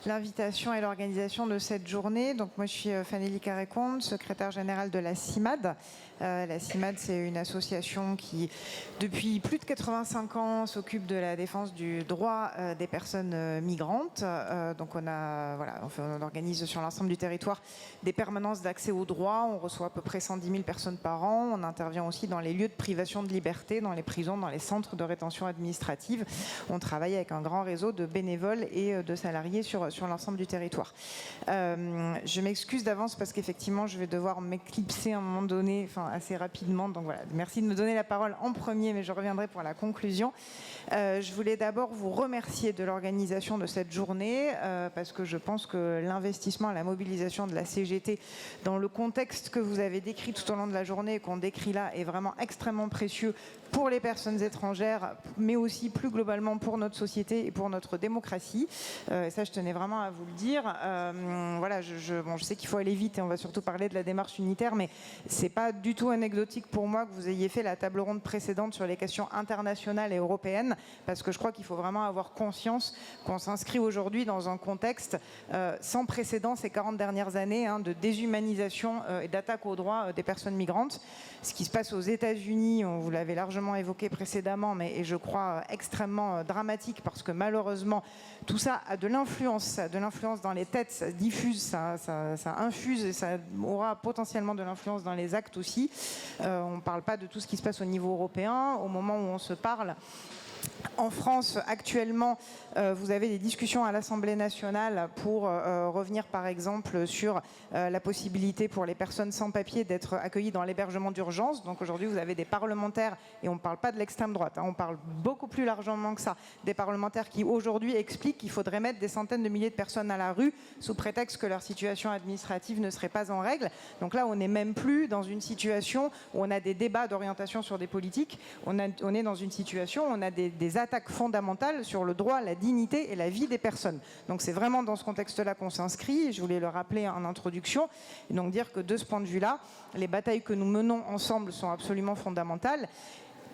l'invitation et l'organisation de cette journée. Donc moi je suis Fanny Carré-Comte, secrétaire générale de la CIMAD. La CIMAD, c'est une association qui, depuis plus de 85 ans, s'occupe de la défense du droit des personnes migrantes. Donc on organise sur l'ensemble du territoire des permanences d'accès au droit. On reçoit à peu près 110 000 personnes par an. On intervient aussi dans les lieux de privation de liberté, dans les prisons, dans les centres de rétention administrative. On travaille avec un grand réseau de bénévoles et de salariés sur l'ensemble du territoire. Je m'excuse d'avance parce qu'effectivement, je vais devoir m'éclipser à un moment donné, assez rapidement. Donc voilà, merci de me donner la parole en premier, mais je reviendrai pour la conclusion. Je voulais d'abord vous remercier de l'organisation de cette journée parce que je pense que l'investissement et la mobilisation de la CGT dans le contexte que vous avez décrit tout au long de la journée et qu'on décrit là est vraiment extrêmement précieux pour les personnes étrangères, mais aussi plus globalement pour notre société et pour notre démocratie. Et ça, je tenais vraiment à vous le dire. Voilà, je sais qu'il faut aller vite et on va surtout parler de la démarche unitaire, mais c'est pas du tout anecdotique pour moi que vous ayez fait la table ronde précédente sur les questions internationales et européennes, parce que je crois qu'il faut vraiment avoir conscience qu'on s'inscrit aujourd'hui dans un contexte sans précédent ces 40 dernières années de déshumanisation et d'attaque aux droits des personnes migrantes. Ce qui se passe aux États-Unis, on vous l'avait largement évoqué précédemment, mais et je crois extrêmement dramatique parce que malheureusement tout ça a de l'influence dans les têtes, ça diffuse, ça infuse et ça aura potentiellement de l'influence dans les actes aussi. On ne parle pas de tout ce qui se passe au niveau européen. Au moment où on se parle, en France, actuellement, vous avez des discussions à l'Assemblée nationale pour revenir, par exemple, sur la possibilité pour les personnes sans papier d'être accueillies dans l'hébergement d'urgence. Donc aujourd'hui, vous avez des parlementaires, et on ne parle pas de l'extrême droite, on parle beaucoup plus largement que ça, des parlementaires qui aujourd'hui expliquent qu'il faudrait mettre des centaines de milliers de personnes à la rue sous prétexte que leur situation administrative ne serait pas en règle. Donc là, on n'est même plus dans une situation où on a des débats d'orientation sur des politiques. On est dans une situation où on a des attaques fondamentales sur le droit, la dignité et la vie des personnes. Donc c'est vraiment dans ce contexte-là qu'on s'inscrit. Je voulais le rappeler en introduction. Et donc dire que de ce point de vue-là, les batailles que nous menons ensemble sont absolument fondamentales.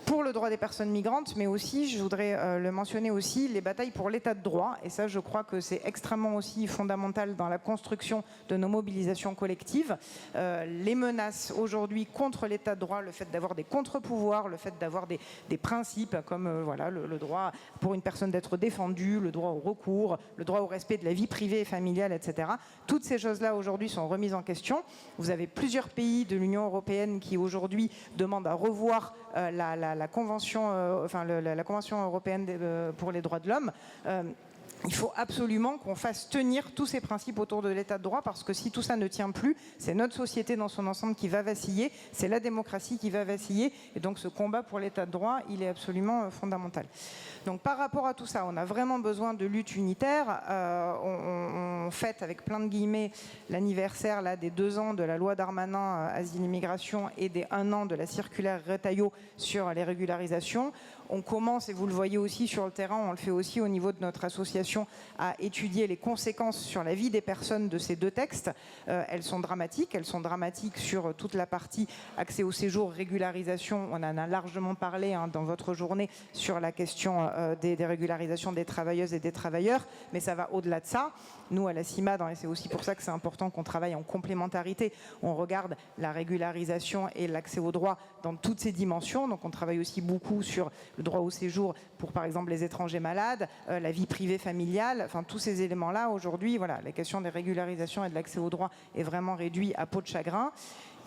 Pour le droit des personnes migrantes, mais aussi, je voudrais le mentionner aussi, les batailles pour l'état de droit. Et ça, je crois que c'est extrêmement aussi fondamental dans la construction de nos mobilisations collectives. Les menaces aujourd'hui contre l'état de droit, le fait d'avoir des contre-pouvoirs, le fait d'avoir des principes comme le droit pour une personne d'être défendue, le droit au recours, le droit au respect de la vie privée et familiale, etc. Toutes ces choses-là aujourd'hui sont remises en question. Vous avez plusieurs pays de l'Union européenne qui aujourd'hui demandent à revoir la Convention européenne pour les droits de l'homme. Il faut absolument qu'on fasse tenir tous ces principes autour de l'état de droit, parce que si tout ça ne tient plus, c'est notre société dans son ensemble qui va vaciller, c'est la démocratie qui va vaciller, et donc ce combat pour l'état de droit, il est absolument fondamental. Donc par rapport à tout ça, on a vraiment besoin de lutte unitaire. On fête avec plein de guillemets l'anniversaire des 2 ans de la loi Darmanin Asile-Immigration et des 1 an de la circulaire Retailleau sur les régularisations. On commence, et vous le voyez aussi sur le terrain, on le fait aussi au niveau de notre association association à étudier les conséquences sur la vie des personnes de ces deux textes. Elles sont dramatiques sur toute la partie accès au séjour, régularisation. On en a largement parlé dans votre journée sur la question des régularisations des travailleuses et des travailleurs, mais ça va au-delà de ça. Nous, à la CIMAD, et c'est aussi pour ça que c'est important qu'on travaille en complémentarité, on regarde la régularisation et l'accès au droit dans toutes ces dimensions. Donc on travaille aussi beaucoup sur le droit au séjour pour, par exemple, les étrangers malades, la vie privée familiale, enfin tous ces éléments-là. Aujourd'hui, voilà, la question des régularisations et de l'accès au droit est vraiment réduite à peau de chagrin.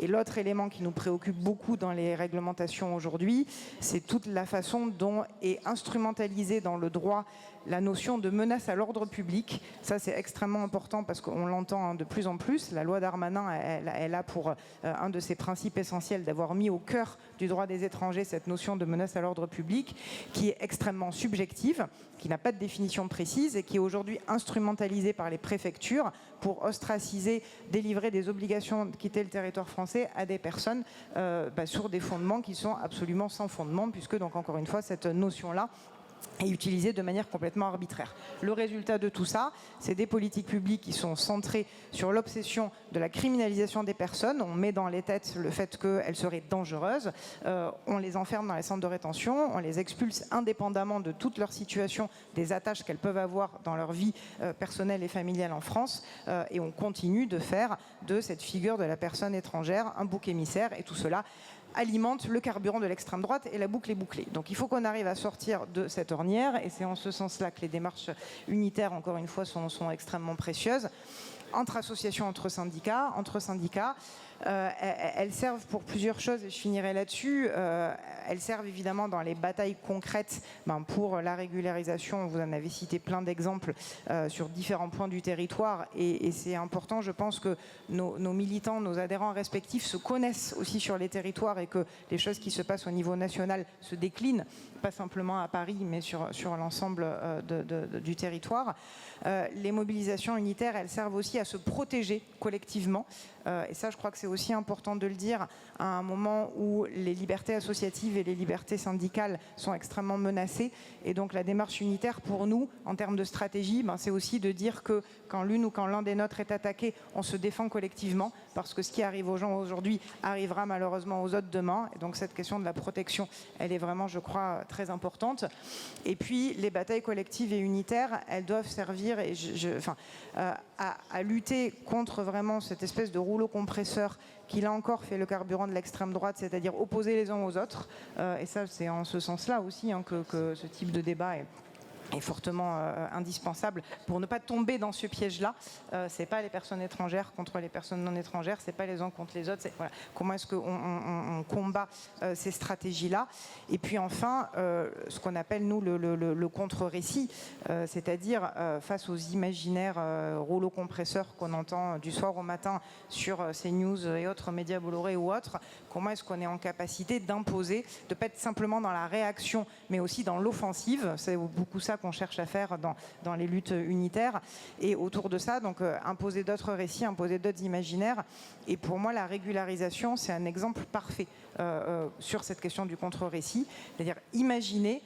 Et l'autre élément qui nous préoccupe beaucoup dans les réglementations aujourd'hui, c'est toute la façon dont est instrumentalisée dans le droit la notion de menace à l'ordre public. Ça, c'est extrêmement important parce qu'on l'entend de plus en plus. La loi Darmanin, elle a pour un de ses principes essentiels d'avoir mis au cœur du droit des étrangers cette notion de menace à l'ordre public qui est extrêmement subjective, qui n'a pas de définition précise et qui est aujourd'hui instrumentalisée par les préfectures pour ostraciser, délivrer des obligations de quitter le territoire français à des personnes sur des fondements qui sont absolument sans fondement, puisque, donc, encore une fois, cette notion-là est utilisée de manière complètement arbitraire. Le résultat de tout ça, c'est des politiques publiques qui sont centrées sur l'obsession de la criminalisation des personnes. On met dans les têtes le fait qu'elles seraient dangereuses. On les enferme dans les centres de rétention, on les expulse indépendamment de toute leur situation, des attaches qu'elles peuvent avoir dans leur vie personnelle et familiale en France. Et on continue de faire de cette figure de la personne étrangère un bouc émissaire, et tout cela alimente le carburant de l'extrême droite et la boucle est bouclée. Donc il faut qu'on arrive à sortir de cette ornière et c'est en ce sens-là que les démarches unitaires, encore une fois, sont extrêmement précieuses. Entre associations, entre syndicats, elles servent pour plusieurs choses et je finirai là-dessus. Elles servent évidemment dans les batailles concrètes pour la régularisation. Vous en avez cité plein d'exemples sur différents points du territoire et c'est important, je pense, que nos militants, nos adhérents respectifs se connaissent aussi sur les territoires et que les choses qui se passent au niveau national se déclinent, pas simplement à Paris, mais sur l'ensemble du territoire. Les mobilisations unitaires, elles servent aussi à se protéger collectivement. Et ça, je crois que c'est aussi important de le dire à un moment où les libertés associatives et les libertés syndicales sont extrêmement menacées. Et donc la démarche unitaire, pour nous, en termes de stratégie, c'est aussi de dire que quand l'une ou quand l'un des nôtres est attaqué, on se défend collectivement, parce que ce qui arrive aux gens aujourd'hui arrivera malheureusement aux autres demain. Et donc cette question de la protection, elle est vraiment, je crois, très importante. Et puis les batailles collectives et unitaires, elles doivent servir à lutter contre vraiment cette espèce de rouleau compresseur qui là encore fait le carburant de l'extrême droite, c'est-à-dire opposer les uns aux autres. Et ça, c'est en ce sens-là aussi que ce type de débat est fortement indispensable pour ne pas tomber dans ce piège-là. C'est pas les personnes étrangères contre les personnes non étrangères, c'est pas les uns contre les autres. Voilà. Comment est-ce qu'on combat ces stratégies-là? Et puis enfin, ce qu'on appelle nous le contre-récit, c'est-à-dire face aux imaginaires rouleaux compresseurs qu'on entend du soir au matin sur CNews et autres médias Bolloré ou autres, comment est-ce qu'on est en capacité d'imposer, de pas être simplement dans la réaction, mais aussi dans l'offensive. C'est beaucoup ça qu'on cherche à faire dans les luttes unitaires. Et autour de ça, donc imposer d'autres récits, imposer d'autres imaginaires. Et pour moi, la régularisation, c'est un exemple parfait sur cette question du contre-récit. C'est-à-dire imaginer.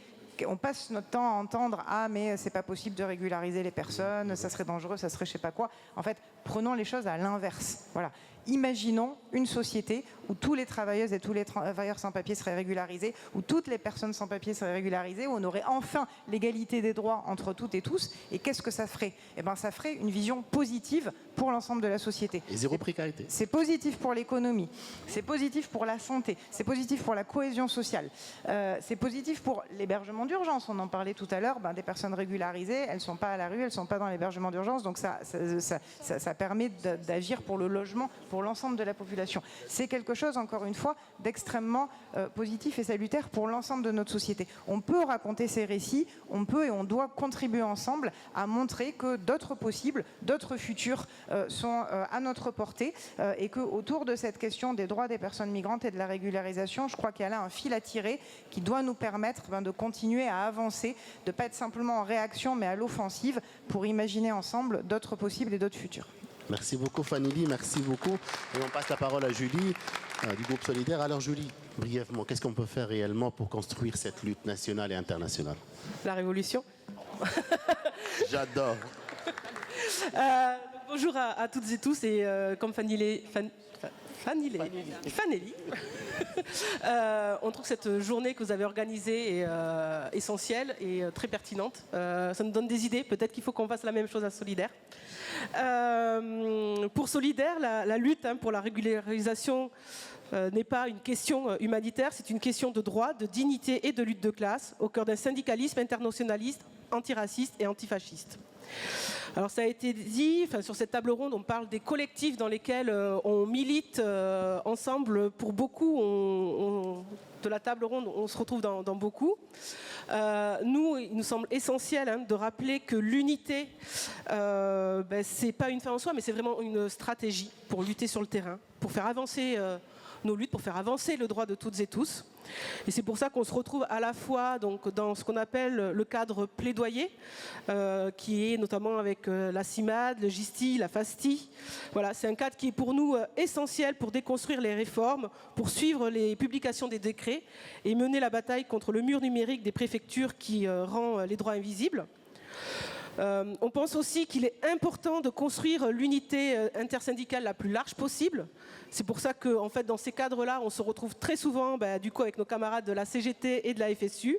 On passe notre temps à entendre « Ah, mais c'est pas possible de régulariser les personnes, ça serait dangereux, ça serait je sais pas quoi ». En fait, prenons les choses à l'inverse. Voilà. Imaginons une société où tous les travailleuses et tous les travailleurs sans papier seraient régularisés, où toutes les personnes sans papier seraient régularisées, où on aurait enfin l'égalité des droits entre toutes et tous. Et qu'est-ce que ça ferait? Eh bien, ça ferait une vision positive pour l'ensemble de la société. Et zéro précarité. C'est positif pour l'économie, c'est positif pour la santé, c'est positif pour la cohésion sociale, c'est positif pour l'hébergement d'urgence. On en parlait tout à l'heure, des personnes régularisées, elles ne sont pas à la rue, elles ne sont pas dans l'hébergement d'urgence, donc ça permet d'agir pour le logement, pour l'ensemble de la population. C'est quelque chose, encore une fois, d'extrêmement positif et salutaire pour l'ensemble de notre société. On peut raconter ces récits, on peut et on doit contribuer ensemble à montrer que d'autres possibles, d'autres futurs sont à notre portée et qu'autour de cette question des droits des personnes migrantes et de la régularisation, je crois qu'il y a là un fil à tirer qui doit nous permettre de continuer à avancer, de ne pas être simplement en réaction mais à l'offensive pour imaginer ensemble d'autres possibles et d'autres futurs. Merci beaucoup Fanny, merci beaucoup. Et on passe la parole à Julie du groupe Solidaire. Alors Julie, brièvement, qu'est-ce qu'on peut faire réellement pour construire cette lutte nationale et internationale? La révolution. J'adore. Bonjour à toutes et tous, et comme Fanny on trouve que cette journée que vous avez organisée est essentielle et très pertinente. Ça nous donne des idées, peut-être qu'il faut qu'on fasse la même chose à Solidaire. Pour Solidaire, la lutte pour la régularisation n'est pas une question humanitaire, c'est une question de droit, de dignité et de lutte de classe, au cœur d'un syndicalisme internationaliste, antiraciste et antifasciste. Alors ça a été dit, sur cette table ronde, on parle des collectifs dans lesquels on milite ensemble. Pour beaucoup, de la table ronde, on se retrouve dans beaucoup. Nous, il nous semble essentiel de rappeler que l'unité, c'est pas une fin en soi, mais c'est vraiment une stratégie pour lutter sur le terrain, pour faire avancer nos luttes, pour faire avancer le droit de toutes et tous. Et c'est pour ça qu'on se retrouve à la fois donc, dans ce qu'on appelle le cadre plaidoyer, qui est notamment avec la CIMAD, le GISTI, la FASTI. Voilà, c'est un cadre qui est pour nous essentiel pour déconstruire les réformes, pour suivre les publications des décrets et mener la bataille contre le mur numérique des préfectures qui rend les droits invisibles. On pense aussi qu'il est important de construire l'unité intersyndicale la plus large possible. C'est pour ça que, en fait, dans ces cadres-là, on se retrouve très souvent du coup, avec nos camarades de la CGT et de la FSU.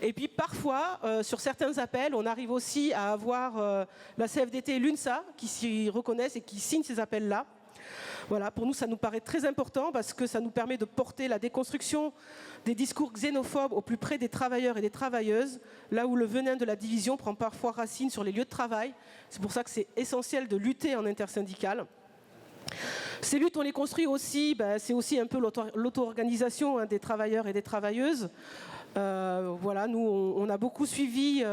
Et puis parfois, sur certains appels, on arrive aussi à avoir la CFDT et l'UNSA qui s'y reconnaissent et qui signent ces appels-là. Voilà, pour nous, ça nous paraît très important parce que ça nous permet de porter la déconstruction des discours xénophobes au plus près des travailleurs et des travailleuses, là où le venin de la division prend parfois racine sur les lieux de travail. C'est pour ça que c'est essentiel de lutter en intersyndical. Ces luttes, on les construit aussi, c'est aussi un peu l'auto-organisation des travailleurs et des travailleuses. Voilà, nous, on a beaucoup suivi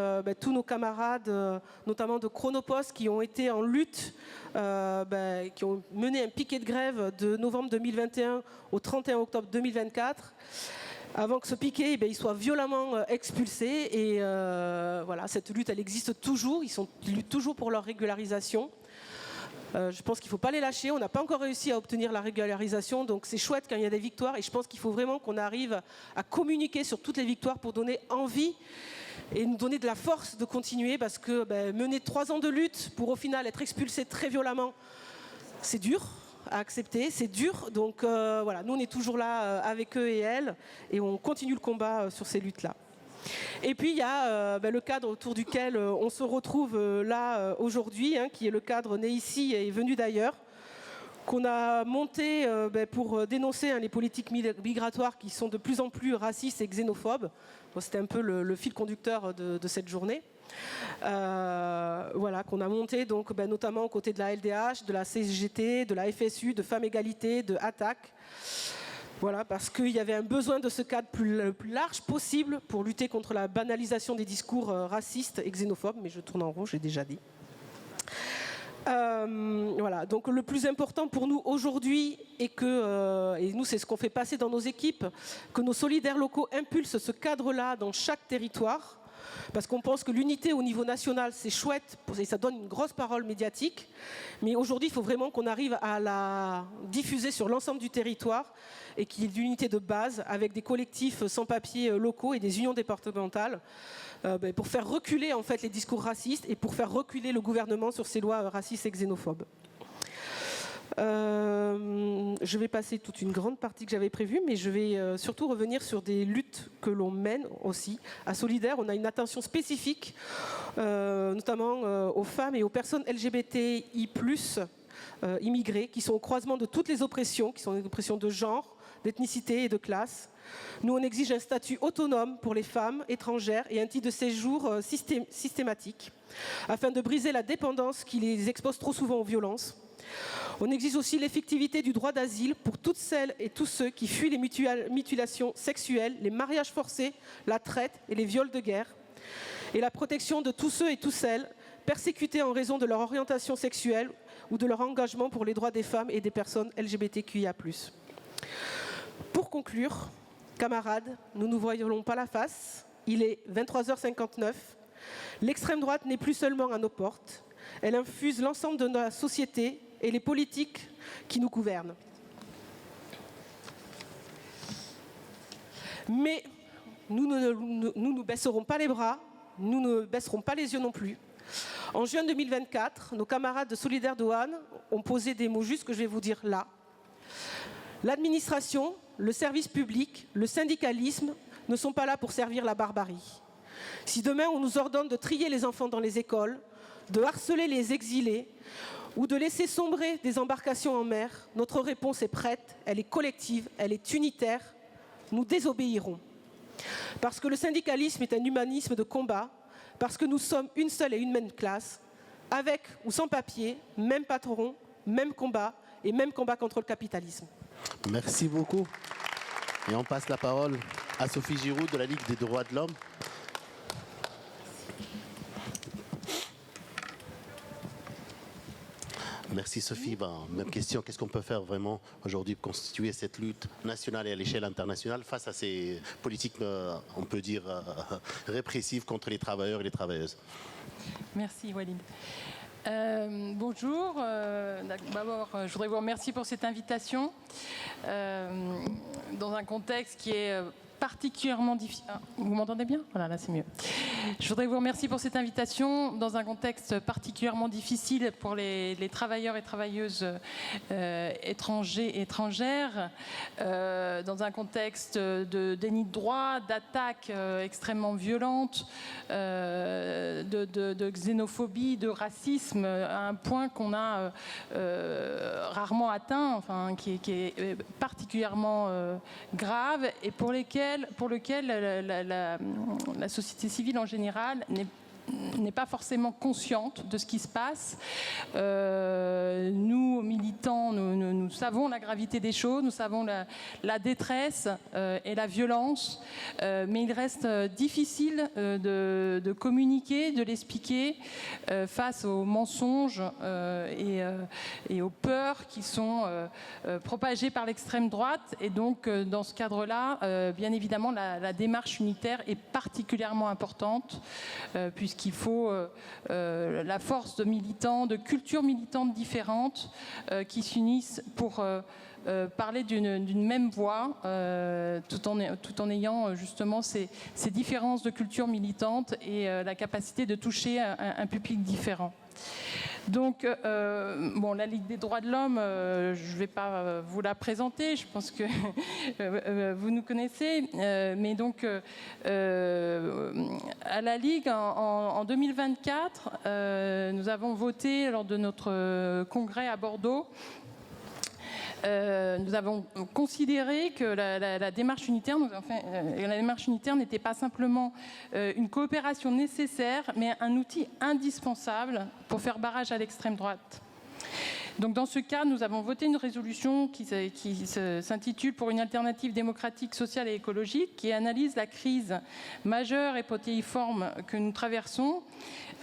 tous nos camarades, notamment de Chronopost, qui ont été en lutte, qui ont mené un piquet de grève de novembre 2021 au 31 octobre 2024, avant que ce piquet il soit violemment expulsé. Et voilà, cette lutte, elle existe toujours, ils luttent toujours pour leur régularisation. Je pense qu'il ne faut pas les lâcher. On n'a pas encore réussi à obtenir la régularisation, donc c'est chouette quand il y a des victoires. Et je pense qu'il faut vraiment qu'on arrive à communiquer sur toutes les victoires pour donner envie et nous donner de la force de continuer, parce que mener 3 ans de lutte pour au final être expulsé très violemment, c'est dur à accepter, c'est dur. Donc voilà, nous on est toujours là avec eux et elles, et on continue le combat sur ces luttes-là. Et puis il y a le cadre autour duquel on se retrouve là aujourd'hui, qui est le cadre né ici et venu d'ailleurs, qu'on a monté pour dénoncer les politiques migratoires qui sont de plus en plus racistes et xénophobes. Bon, c'était un peu le fil conducteur de cette journée. Voilà, qu'on a monté donc, notamment aux côtés de la LDH, de la CGT, de la FSU, de Femmes Égalité, de ATTAC. Voilà, parce qu'il y avait un besoin de ce cadre le plus large possible pour lutter contre la banalisation des discours racistes et xénophobes. Mais je tourne en rond, j'ai déjà dit. Voilà, donc le plus important pour nous aujourd'hui est que, et nous c'est ce qu'on fait passer dans nos équipes, que nos solidaires locaux impulsent ce cadre-là dans chaque territoire. Parce qu'on pense que l'unité au niveau national, c'est chouette, et ça donne une grosse parole médiatique. Mais aujourd'hui, il faut vraiment qu'on arrive à la diffuser sur l'ensemble du territoire et qu'il y ait de l'unité de base avec des collectifs sans papier locaux et des unions départementales pour faire reculer en fait les discours racistes et pour faire reculer le gouvernement sur ces lois racistes et xénophobes. Je vais passer toute une grande partie que j'avais prévue, mais je vais surtout revenir sur des luttes que l'on mène aussi. À Solidaire, on a une attention spécifique, notamment aux femmes et aux personnes LGBTI+, immigrées, qui sont au croisement de toutes les oppressions, qui sont des oppressions de genre, d'ethnicité et de classe. Nous, on exige un statut autonome pour les femmes étrangères et un titre de séjour systématique, afin de briser la dépendance qui les expose trop souvent aux violences. On exige aussi l'effectivité du droit d'asile pour toutes celles et tous ceux qui fuient les mutilations sexuelles, les mariages forcés, la traite et les viols de guerre, et la protection de tous ceux et toutes celles persécutés en raison de leur orientation sexuelle ou de leur engagement pour les droits des femmes et des personnes LGBTQIA+. Pour conclure, camarades, nous ne nous voilons pas la face. Il est 23h59. L'extrême droite n'est plus seulement à nos portes. Elle infuse l'ensemble de la société et les politiques qui nous gouvernent. Mais nous ne baisserons pas les bras. nous ne baisserons pas les yeux non plus. En juin 2024, nos camarades de Solidaires Douane ont posé des mots justes que je vais vous dire là. L'administration, le service public, le syndicalisme ne sont pas là pour servir la barbarie. Si demain on nous ordonne de trier les enfants dans les écoles, de harceler les exilés ou de laisser sombrer des embarcations en mer, notre réponse est prête, elle est collective, elle est unitaire. Nous désobéirons. Parce que le syndicalisme est un humanisme de combat, parce que nous sommes une seule et une même classe, avec ou sans papier, même patron, même combat et même combat contre le capitalisme. Merci beaucoup. Et on passe la parole à Sophie Giroud de la Ligue des droits de l'homme. Merci Sophie. Même question, qu'est-ce qu'on peut faire vraiment aujourd'hui pour constituer cette lutte nationale et à l'échelle internationale face à ces politiques, on peut dire, répressives contre les travailleurs et les travailleuses? Merci Walid. Bonjour. D'abord, je voudrais vous remercier pour cette invitation dans un contexte qui est particulièrement difficile. Vous m'entendez bien? Voilà, là c'est mieux. Je voudrais vous remercier pour cette invitation dans un contexte particulièrement difficile pour les travailleurs et travailleuses étrangers et étrangères, dans un contexte de déni de droit, d'attaques extrêmement violentes, de xénophobie, de racisme, à un point qu'on a rarement atteint, enfin, qui est particulièrement grave et pour lequel la société civile en général n'est pas forcément consciente de ce qui se passe. Nous, militants, nous savons la gravité des choses, nous savons la détresse et la violence, mais il reste difficile de communiquer, de l'expliquer face aux mensonges et aux peurs qui sont propagées par l'extrême droite. Et donc, dans ce cadre-là, bien évidemment, la démarche unitaire est particulièrement importante, puisqu'il faut la force de militants, de cultures militantes différentes qui s'unissent pour parler d'une même voix, tout en ayant justement ces différences de cultures militantes et la capacité de toucher un public différent. Donc, la Ligue des droits de l'homme, je ne vais pas vous la présenter, je pense que vous nous connaissez, mais donc à la Ligue, en 2024, nous avons voté lors de notre congrès à Bordeaux. Nous avons considéré que la démarche unitaire, n'était pas simplement une coopération nécessaire, mais un outil indispensable pour faire barrage à l'extrême droite. Donc dans ce cas, nous avons voté une résolution qui s'intitule « Pour une alternative démocratique, sociale et écologique » qui analyse la crise majeure et protéiforme que nous traversons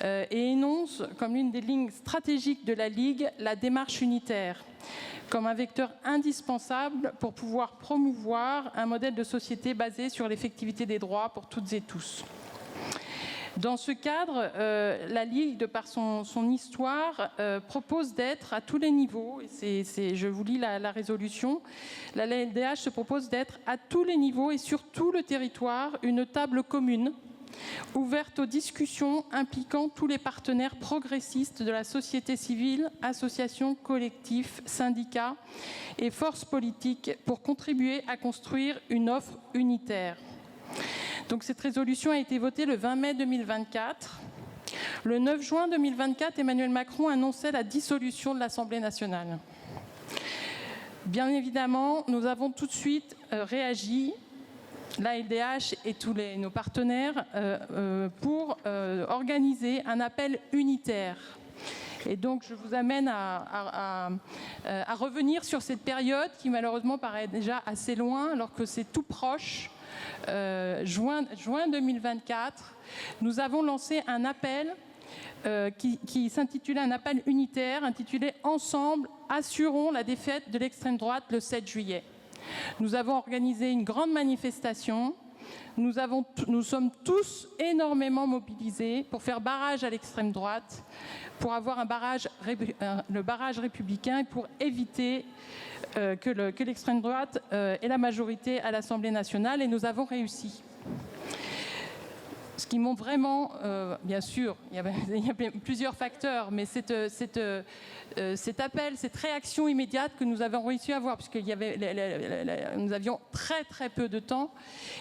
et énonce comme l'une des lignes stratégiques de la Ligue la démarche unitaire comme un vecteur indispensable pour pouvoir promouvoir un modèle de société basé sur l'effectivité des droits pour toutes et tous. Dans ce cadre, la Ligue, de par son histoire, propose d'être à tous les niveaux, et je vous lis la résolution, la LDH se propose d'être à tous les niveaux et sur tout le territoire une table commune, ouverte aux discussions impliquant tous les partenaires progressistes de la société civile, associations, collectifs, syndicats et forces politiques pour contribuer à construire une offre unitaire. Donc cette résolution a été votée le 20 mai 2024. Le 9 juin 2024, Emmanuel Macron annonçait la dissolution de l'Assemblée nationale. Bien évidemment, nous avons tout de suite réagi, la LDH et tous nos partenaires, pour organiser un appel unitaire. Et donc, je vous amène à revenir sur cette période qui, malheureusement, paraît déjà assez loin, alors que c'est tout proche. Juin 2024, nous avons lancé un appel qui s'intitulait un appel unitaire, intitulé « Ensemble, assurons la défaite de l'extrême droite le 7 juillet ». Nous avons organisé une grande manifestation. Nous sommes tous énormément mobilisés pour faire barrage à l'extrême droite, pour avoir le barrage républicain et pour éviter que l'extrême droite ait la majorité à l'Assemblée nationale, et nous avons réussi. Ce qui montre vraiment, bien sûr, il y a plusieurs facteurs, mais cet appel, cette réaction immédiate que nous avons réussi à avoir, puisque nous avions très très peu de temps,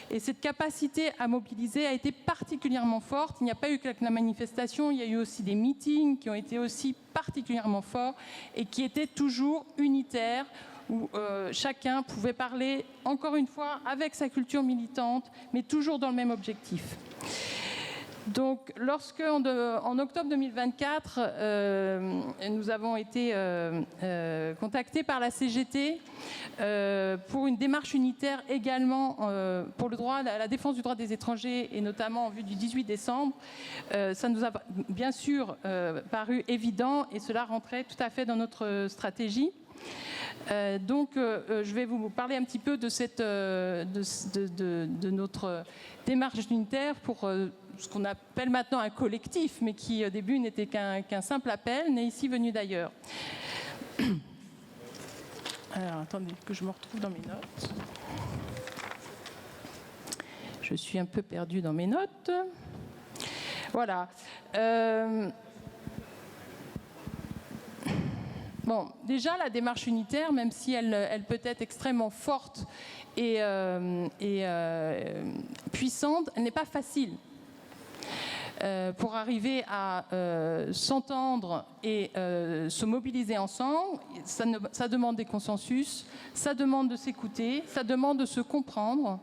et cette capacité à mobiliser a été particulièrement forte. Il n'y a pas eu que la manifestation, il y a eu aussi des meetings qui ont été aussi particulièrement forts et qui étaient toujours unitaires, où chacun pouvait parler, encore une fois, avec sa culture militante, mais toujours dans le même objectif. Donc, lorsque, en octobre 2024, nous avons été contactés par la CGT pour une démarche unitaire également pour le droit, la défense du droit des étrangers, et notamment en vue du 18 décembre, ça nous a bien sûr paru évident, et cela rentrait tout à fait dans notre stratégie. Donc, je vais vous parler un petit peu de notre démarche unitaire pour ce qu'on appelle maintenant un collectif, mais qui au début n'était qu'un simple appel, né ici, venu d'ailleurs. Alors, attendez que je me retrouve dans mes notes. Je suis un peu perdue dans mes notes. Voilà. Bon, déjà, la démarche unitaire, même si elle peut être extrêmement forte et puissante, elle n'est pas facile. Pour arriver à s'entendre et se mobiliser ensemble, ça demande des consensus, ça demande de s'écouter, ça demande de se comprendre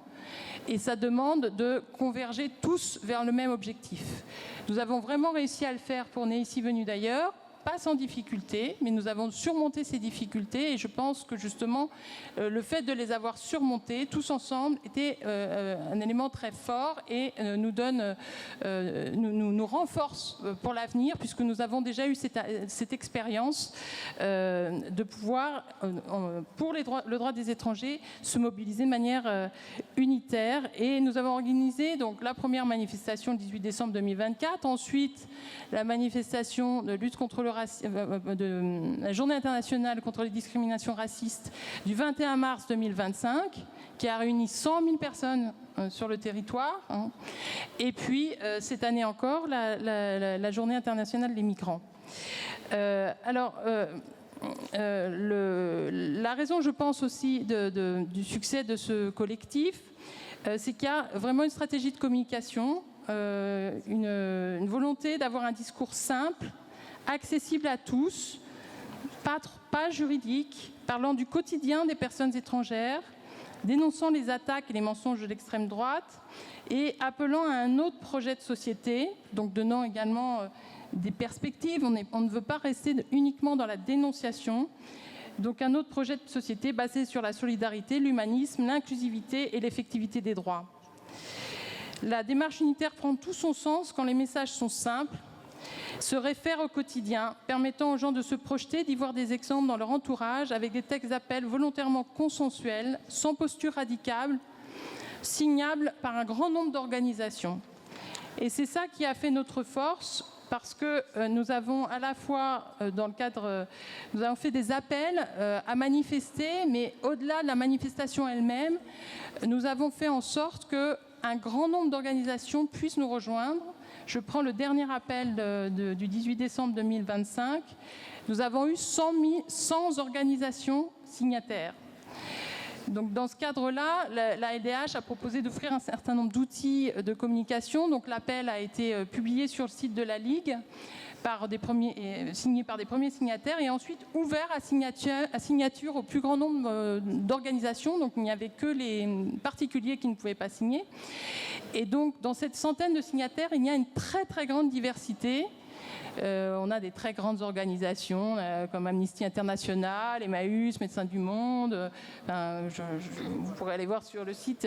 et ça demande de converger tous vers le même objectif. Nous avons vraiment réussi à le faire pour Né ici, venu d'ailleurs. Pas sans difficulté, mais nous avons surmonté ces difficultés, et je pense que justement le fait de les avoir surmontées tous ensemble était un élément très fort et nous renforce pour l'avenir, puisque nous avons déjà eu cette expérience de pouvoir, pour le droit des étrangers, se mobiliser de manière unitaire. Et nous avons organisé donc la première manifestation le 18 décembre 2024, ensuite la manifestation de lutte contre de la Journée internationale contre les discriminations racistes du 21 mars 2025, qui a réuni 100 000 personnes sur le territoire. Et puis, cette année encore, la Journée internationale des migrants. La raison, je pense aussi, du succès de ce collectif, c'est qu'il y a vraiment une stratégie de communication, une volonté d'avoir un discours simple, accessible à tous, pas juridique, parlant du quotidien des personnes étrangères, dénonçant les attaques et les mensonges de l'extrême droite et appelant à un autre projet de société, donc donnant également des perspectives. On ne veut pas rester uniquement dans la dénonciation. Donc un autre projet de société basé sur la solidarité, l'humanisme, l'inclusivité et l'effectivité des droits. La démarche unitaire prend tout son sens quand les messages sont simples, se réfèrent au quotidien, permettant aux gens de se projeter, d'y voir des exemples dans leur entourage, avec des textes d'appel volontairement consensuels, sans posture radicale, signables par un grand nombre d'organisations. Et c'est ça qui a fait notre force, parce que nous avons à la fois, dans le cadre, nous avons fait des appels à manifester, mais au-delà de la manifestation elle-même, nous avons fait en sorte qu'un grand nombre d'organisations puissent nous rejoindre. Je prends le dernier appel du 18 décembre 2025. Nous avons eu 100 organisations signataires. Donc, dans ce cadre-là, la LDH a proposé d'offrir un certain nombre d'outils de communication. Donc, l'appel a été publié sur le site de la Ligue, signé par des premiers signataires, et ensuite ouvert à signature au plus grand nombre d'organisations. Donc, il n'y avait que les particuliers qui ne pouvaient pas signer. Et donc, dans cette centaine de signataires, il y a une très, très grande diversité. On a des très grandes organisations comme Amnesty International, Emmaüs, Médecins du Monde. Vous pourrez aller voir sur le site.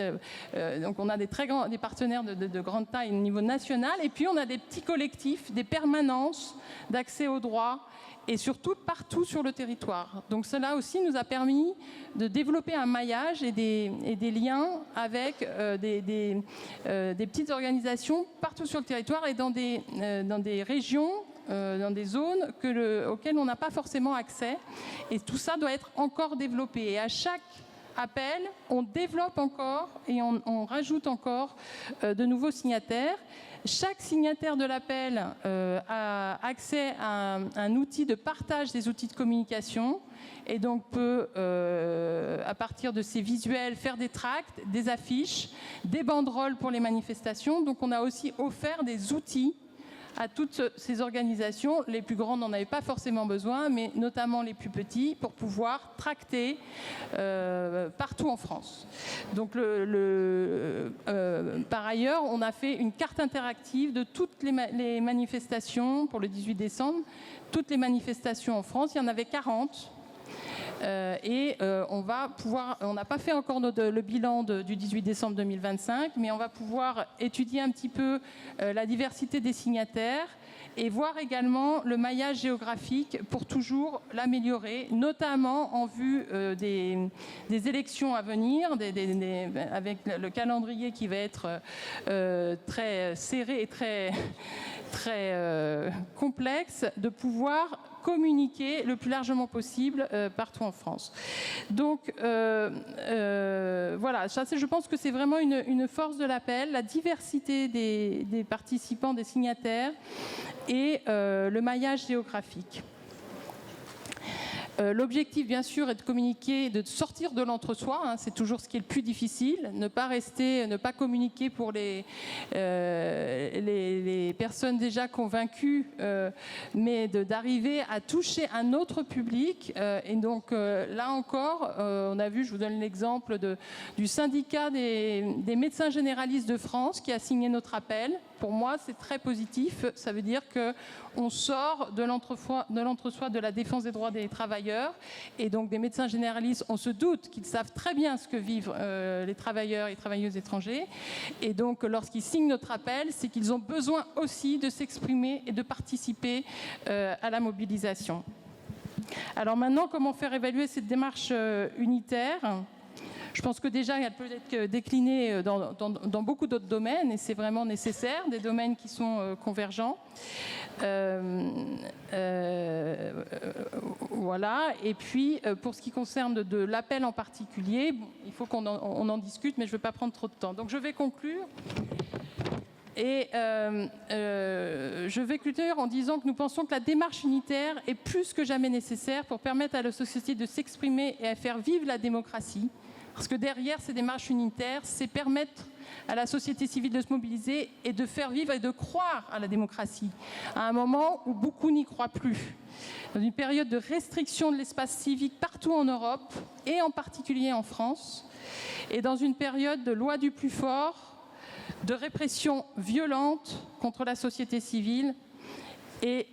Donc, on a des partenaires de grande taille au niveau national. Et puis, on a des petits collectifs, des permanences d'accès aux droits, et surtout partout sur le territoire. Donc cela aussi nous a permis de développer un maillage et des liens avec des petites organisations partout sur le territoire et dans des régions, dans des zones auxquelles on n'a pas forcément accès. Et tout ça doit être encore développé. Et à chaque appel, on développe encore et on rajoute encore de nouveaux signataires. Chaque signataire de l'appel a accès à un outil de partage des outils de communication et donc peut, à partir de ces visuels, faire des tracts, des affiches, des banderoles pour les manifestations. Donc on a aussi offert des outils à toutes ces organisations. Les plus grandes n'en avaient pas forcément besoin, mais notamment les plus petits, pour pouvoir tracter partout en France. Donc, par ailleurs, on a fait une carte interactive de toutes les manifestations pour le 18 décembre. Toutes les manifestations en France, il y en avait 40. On n'a pas fait encore le bilan du 18 décembre 2025, mais on va pouvoir étudier un petit peu la diversité des signataires et voir également le maillage géographique pour toujours l'améliorer, notamment en vue des élections à venir, avec le calendrier qui va être très serré et très complexe, de pouvoir communiquer le plus largement possible partout en France. Donc voilà, ça, je pense que c'est vraiment une force de l'appel, la diversité des participants, des signataires et le maillage géographique. L'objectif, bien sûr, est de communiquer, de sortir de l'entre-soi. Hein, c'est toujours ce qui est le plus difficile. Ne pas communiquer pour les personnes déjà convaincues, mais d'arriver à toucher un autre public. Et donc, là encore, on a vu, je vous donne l'exemple du syndicat des médecins généralistes de France qui a signé notre appel. Pour moi, c'est très positif. Ça veut dire qu'on sort de l'entre-soi de la défense des droits des travailleurs. Et donc, des médecins généralistes, on se doute qu'ils savent très bien ce que vivent les travailleurs et travailleuses étrangers. Et donc, lorsqu'ils signent notre appel, c'est qu'ils ont besoin aussi de s'exprimer et de participer à la mobilisation. Alors maintenant, comment faire évaluer cette démarche unitaire ? Je pense que déjà, elle peut être déclinée dans beaucoup d'autres domaines et c'est vraiment nécessaire, des domaines qui sont convergents. Voilà. Et puis, pour ce qui concerne de l'appel en particulier, il faut qu'on en discute, mais je ne veux pas prendre trop de temps. Donc, je vais conclure. Et je vais conclure en disant que nous pensons que la démarche unitaire est plus que jamais nécessaire pour permettre à la société de s'exprimer et à faire vivre la démocratie. Parce que derrière ces démarches unitaires, c'est permettre à la société civile de se mobiliser et de faire vivre et de croire à la démocratie, à un moment où beaucoup n'y croient plus. Dans une période de restriction de l'espace civique partout en Europe, et en particulier en France, et dans une période de loi du plus fort, de répression violente contre la société civile. Et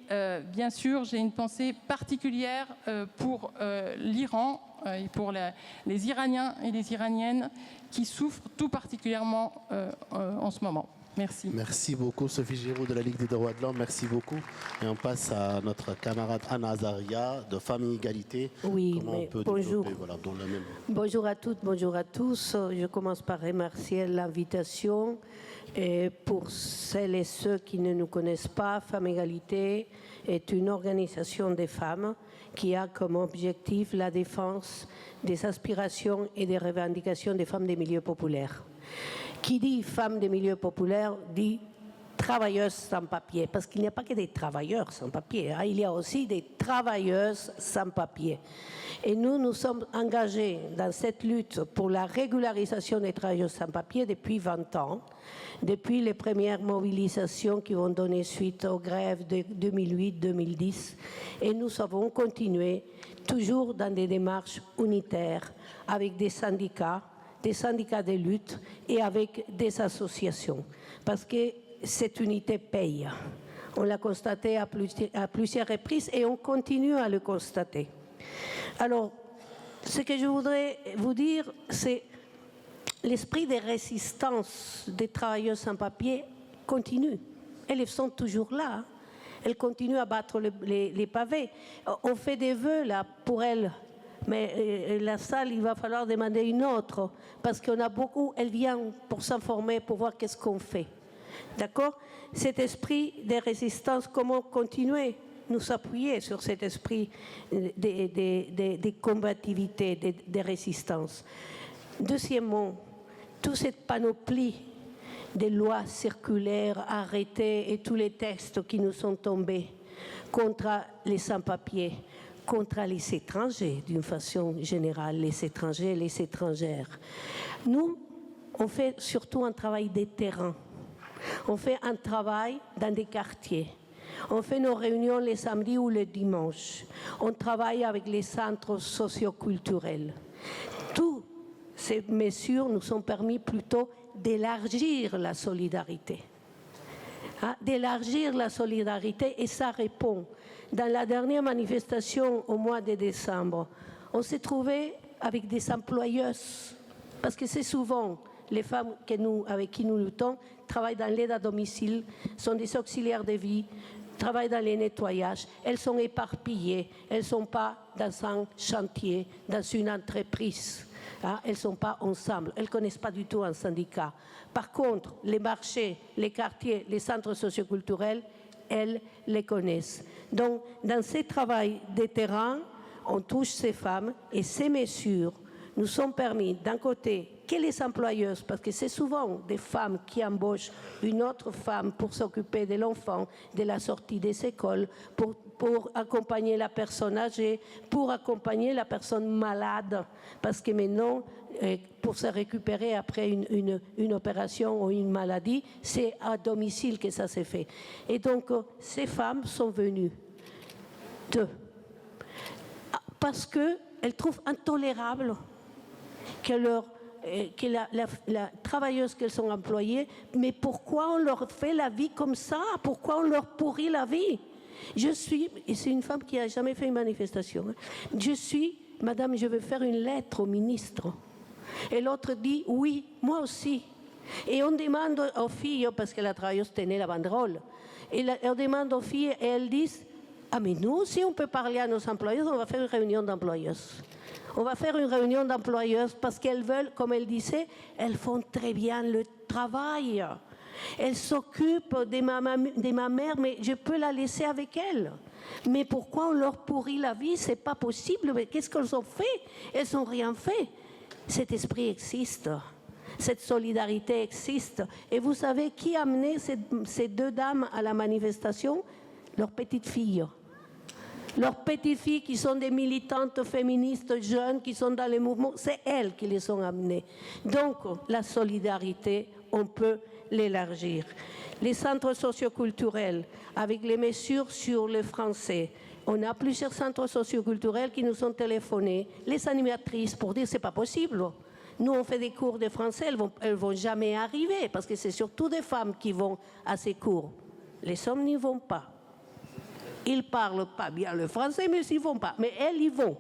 bien sûr, j'ai une pensée particulière pour l'Iran et pour les Iraniens et les Iraniennes qui souffrent tout particulièrement en ce moment. Merci. Merci beaucoup, Sophie Giroud de la Ligue des droits de l'homme. Merci beaucoup. Et on passe à notre camarade Anna Azaria de Famille Égalité. Oui, comment on peut bonjour. Voilà, dans le même... Bonjour à toutes, bonjour à tous. Je commence par remercier l'invitation. Et pour celles et ceux qui ne nous connaissent pas, Femmes Égalité est une organisation des femmes qui a comme objectif la défense des aspirations et des revendications des femmes des milieux populaires. Qui dit femmes des milieux populaires dit travailleuses sans papier, parce qu'il n'y a pas que des travailleurs sans papier, hein, il y a aussi des travailleuses sans papier. Et nous sommes engagés dans cette lutte pour la régularisation des travailleuses sans papier depuis 20 ans, depuis les premières mobilisations qui vont donner suite aux grèves de 2008-2010. Et nous avons continué toujours dans des démarches unitaires avec des syndicats de lutte et avec des associations. Parce que cette unité paye. On l'a constaté à plusieurs reprises et on continue à le constater. Alors, ce que je voudrais vous dire, c'est l'esprit de résistance des travailleurs sans papier continue. Elles sont toujours là. Elles continuent à battre les pavés. On fait des vœux là pour elles. Mais la salle, il va falloir demander une autre, parce qu'on a beaucoup, elles viennent pour s'informer, pour voir qu'est-ce qu'on fait. D'accord ? Cet esprit de résistance, comment continuer ? nous appuyer sur cet esprit de combativité, de résistance. Deuxièmement, toute cette panoplie de lois circulaires, arrêtés et tous les textes qui nous sont tombés contre les sans-papiers, contre les étrangers d'une façon générale, les étrangers et les étrangères. Nous, on fait surtout un travail de terrain. On fait un travail dans des quartiers. On fait nos réunions les samedis ou les dimanches. On travaille avec les centres socioculturels. Toutes ces mesures nous ont permis plutôt d'élargir la solidarité. D'élargir la solidarité, et ça répond. Dans la dernière manifestation au mois de décembre, on s'est trouvé avec des employeuses, parce que c'est souvent les femmes avec qui nous luttons travaillent dans l'aide à domicile, sont des auxiliaires de vie, travaillent dans les nettoyages. Elles sont éparpillées, elles ne sont pas dans un chantier, dans une entreprise. Elles ne sont pas ensemble, elles ne connaissent pas du tout un syndicat. Par contre, les marchés, les quartiers, les centres socioculturels, elles les connaissent. Donc, dans ce travail de terrain, on touche ces femmes, et ces mesures nous ont permis, d'un côté, que les employeuses, parce que c'est souvent des femmes qui embauchent une autre femme pour s'occuper de l'enfant, de la sortie des écoles, pour accompagner la personne âgée, pour accompagner la personne malade, parce que maintenant, pour se récupérer après une opération ou une maladie, c'est à domicile que ça s'est fait. Et donc, ces femmes sont venues parce qu'elles trouvent intolérable que la travailleuse qu'elles sont employées, mais pourquoi on leur fait la vie comme ça? Pourquoi on leur pourrit la vie? Et c'est une femme qui n'a jamais fait une manifestation. Madame, je veux faire une lettre au ministre. Et l'autre dit, oui, moi aussi. Et on demande aux filles, parce que la travailleuse tenait la banderole, on demande aux filles et elles disent, ah mais nous, si on peut parler à nos employeuses, on va faire une réunion d'employeuses. On va faire une réunion d'employeuses parce qu'elles veulent, comme elle disait, elles font très bien le travail. Elles s'occupent de ma mère, mais je peux la laisser avec elle. Mais pourquoi on leur pourrit la vie? C'est pas possible. Mais qu'est-ce qu'elles ont fait? Elles n'ont rien fait. Cet esprit existe. Cette solidarité existe. Et vous savez qui a amené ces deux dames à la manifestation? Leurs petites filles. Leurs petites filles qui sont des militantes féministes jeunes, qui sont dans les mouvements, c'est elles qui les ont amenées. Donc, la solidarité, on peut l'élargir. Les centres socioculturels, avec les mesures sur le français, on a plusieurs centres socioculturels qui nous ont téléphoné, les animatrices, pour dire c'est pas possible. Nous, on fait des cours de français, elles vont jamais arriver, parce que c'est surtout des femmes qui vont à ces cours. Les hommes n'y vont pas. Ils ne parlent pas bien le français, mais ils n'y vont pas. Mais elles y vont.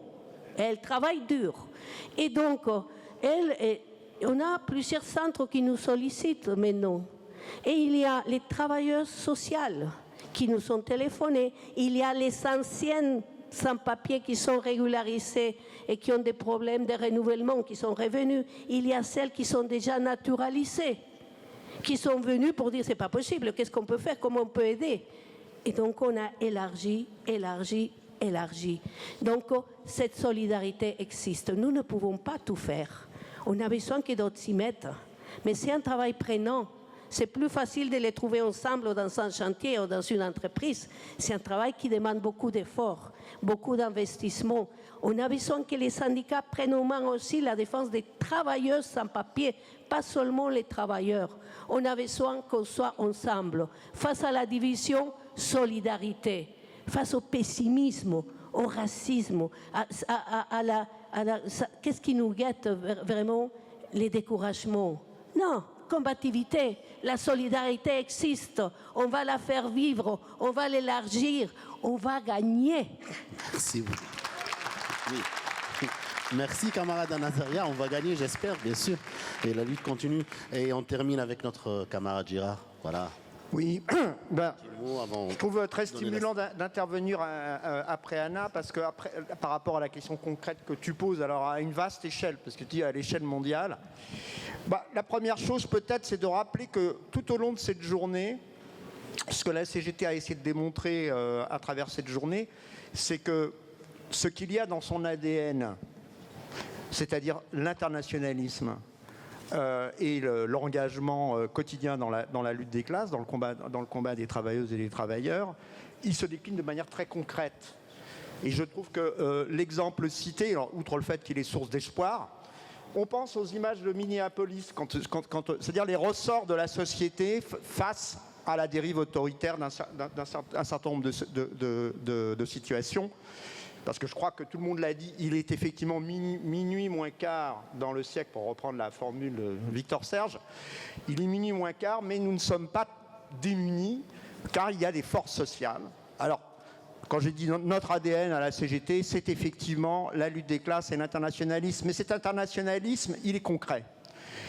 Elles travaillent dur. Et donc, on a plusieurs centres qui nous sollicitent maintenant. Et il y a les travailleuses sociales qui nous ont téléphoné. Il y a les anciennes sans-papiers qui sont régularisées et qui ont des problèmes de renouvellement, qui sont revenus. Il y a celles qui sont déjà naturalisées, qui sont venues pour dire c'est pas possible, qu'est-ce qu'on peut faire, comment on peut aider. Et donc, on a élargi. Donc, cette solidarité existe. Nous ne pouvons pas tout faire. On a besoin que d'autres s'y mettent. Mais c'est un travail prenant. C'est plus facile de les trouver ensemble dans un chantier ou dans une entreprise. C'est un travail qui demande beaucoup d'efforts, beaucoup d'investissements. On a besoin que les syndicats prennent en main aussi la défense des travailleuses sans papier, pas seulement les travailleurs. On a besoin qu'on soit ensemble. Face à la division, solidarité. Face au pessimisme, au racisme, qu'est-ce qui nous guette vraiment? Les découragements. Non, combativité. La solidarité existe. On va la faire vivre, on va l'élargir, on va gagner. Merci. Oui. Merci camarade Anazaria, on va gagner j'espère bien sûr. Et la lutte continue. Et on termine avec notre camarade Girard. Voilà. Oui, je trouve très stimulant d'intervenir après Anna, parce que par rapport à la question concrète que tu poses, alors à une vaste échelle, parce que tu dis à l'échelle mondiale, la première chose peut-être c'est de rappeler que tout au long de cette journée, ce que la CGT a essayé de démontrer à travers cette journée, c'est que ce qu'il y a dans son ADN, c'est-à-dire l'internationalisme et l'engagement quotidien dans la lutte des classes, dans le combat des travailleuses et des travailleurs, il se décline de manière très concrète. Et je trouve que l'exemple cité, alors, outre le fait qu'il est source d'espoir, on pense aux images de Minneapolis, c'est-à-dire les ressorts de la société face à la dérive autoritaire d'un certain nombre de situations. Parce que je crois que tout le monde l'a dit, il est effectivement minuit moins quart dans le siècle, pour reprendre la formule de Victor Serge. Il est minuit moins quart, mais nous ne sommes pas démunis, car il y a des forces sociales. Alors, quand j'ai dit notre ADN à la CGT, c'est effectivement la lutte des classes et l'internationalisme. Mais cet internationalisme, il est concret.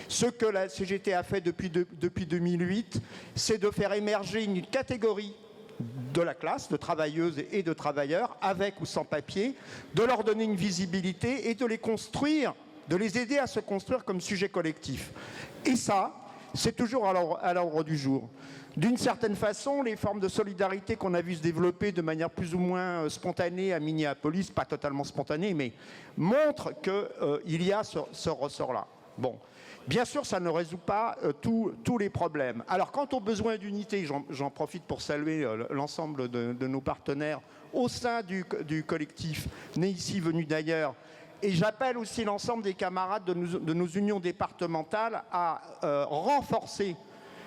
Ce que la CGT a fait depuis 2008, c'est de faire émerger une catégorie de la classe, de travailleuses et de travailleurs, avec ou sans papier, de leur donner une visibilité et de les construire, de les aider à se construire comme sujet collectif. Et ça, c'est toujours à l'ordre du jour. D'une certaine façon, les formes de solidarité qu'on a vu se développer de manière plus ou moins spontanée à Minneapolis, pas totalement spontanée, mais montrent qu'il y a ce ressort-là. Bon. Bien sûr, ça ne résout pas tous les problèmes. Alors, quant aux besoins d'unité, j'en profite pour saluer l'ensemble de nos partenaires au sein du collectif Né ici, venu d'ailleurs. Et j'appelle aussi l'ensemble des camarades de nos unions départementales à renforcer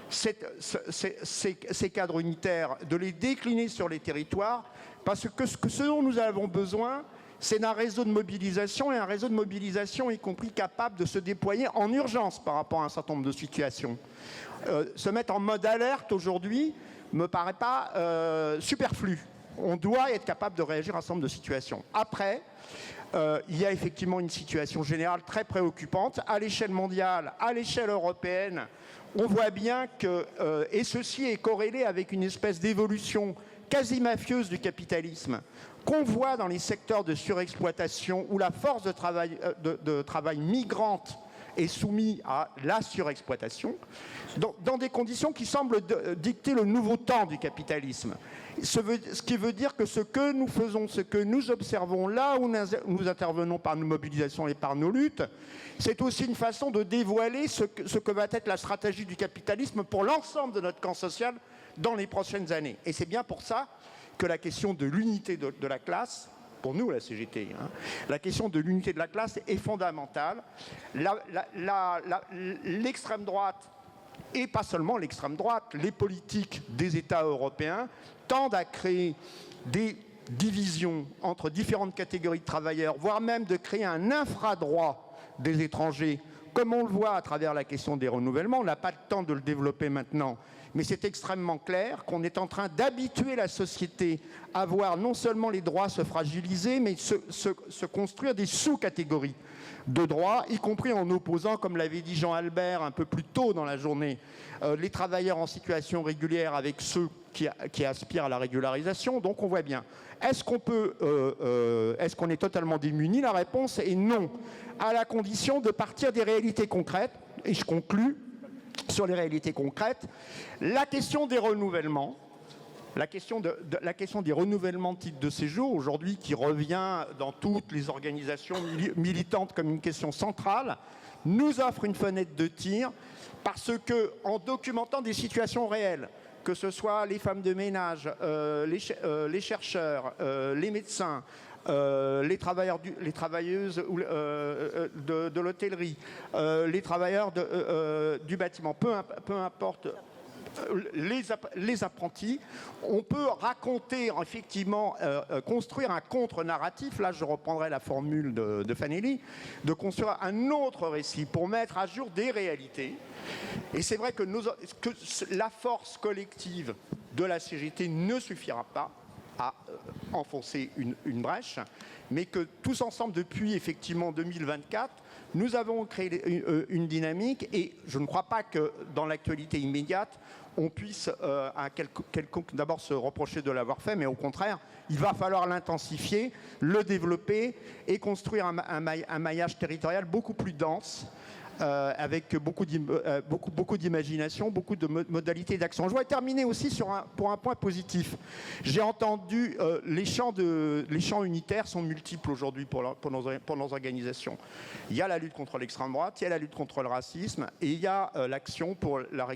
ces cadres unitaires, de les décliner sur les territoires, parce que ce dont nous avons besoin, c'est d'un réseau de mobilisation, et un réseau de mobilisation y compris capable de se déployer en urgence par rapport à un certain nombre de situations. Se mettre en mode alerte aujourd'hui ne me paraît pas superflu. On doit être capable de réagir à un certain nombre de situations. Après, il y a effectivement une situation générale très préoccupante. À l'échelle mondiale, à l'échelle européenne, on voit bien que, et ceci est corrélé avec une espèce d'évolution quasi mafieuse du capitalisme, qu'on voit dans les secteurs de surexploitation où la force de travail migrante est soumise à la surexploitation, dans des conditions qui semblent dicter le nouveau temps du capitalisme. Ce qui veut dire que ce que nous faisons, ce que nous observons là où nous intervenons par nos mobilisations et par nos luttes, c'est aussi une façon de dévoiler ce que va être la stratégie du capitalisme pour l'ensemble de notre camp social dans les prochaines années. Et c'est bien pour ça que la question de l'unité de la classe, pour nous la CGT, la question de l'unité de la classe est fondamentale. L'extrême droite, et pas seulement l'extrême droite, les politiques des États européens tendent à créer des divisions entre différentes catégories de travailleurs, voire même de créer un infradroit des étrangers, comme on le voit à travers la question des renouvellements. On n'a pas le temps de le développer maintenant, mais c'est extrêmement clair qu'on est en train d'habituer la société à voir non seulement les droits se fragiliser, mais se construire des sous-catégories de droits, y compris en opposant, comme l'avait dit Jean Albert un peu plus tôt dans la journée, les travailleurs en situation régulière avec ceux qui aspirent à la régularisation. Donc on voit bien. Est-ce qu'on est totalement démuni? La réponse est non, à la condition de partir des réalités concrètes. Et je conclus sur les réalités concrètes. La question des renouvellements, la question des renouvellements de titres de séjour, aujourd'hui, qui revient dans toutes les organisations militantes comme une question centrale, nous offre une fenêtre de tir parce que, en documentant des situations réelles, que ce soit les femmes de ménage, les chercheurs, les médecins, les travailleuses de l'hôtellerie, les travailleurs du bâtiment, peu importe, les apprentis, on peut raconter, effectivement, construire un contre-narratif. Là, je reprendrai la formule de Fanelli, de construire un autre récit pour mettre à jour des réalités. Et c'est vrai que la force collective de la CGT ne suffira pas à enfoncer une brèche, mais que tous ensemble, depuis effectivement 2024, nous avons créé une dynamique, et je ne crois pas que dans l'actualité immédiate, on puisse d'abord se reprocher de l'avoir fait, mais au contraire, il va falloir l'intensifier, le développer et construire un maillage territorial beaucoup plus dense, avec beaucoup d'imagination, beaucoup de modalités d'action. Je voudrais terminer aussi pour un point positif. J'ai entendu les champs unitaires sont multiples aujourd'hui pour nos organisations. Il y a la lutte contre l'extrême droite, il y a la lutte contre le racisme et il y a l'action pour la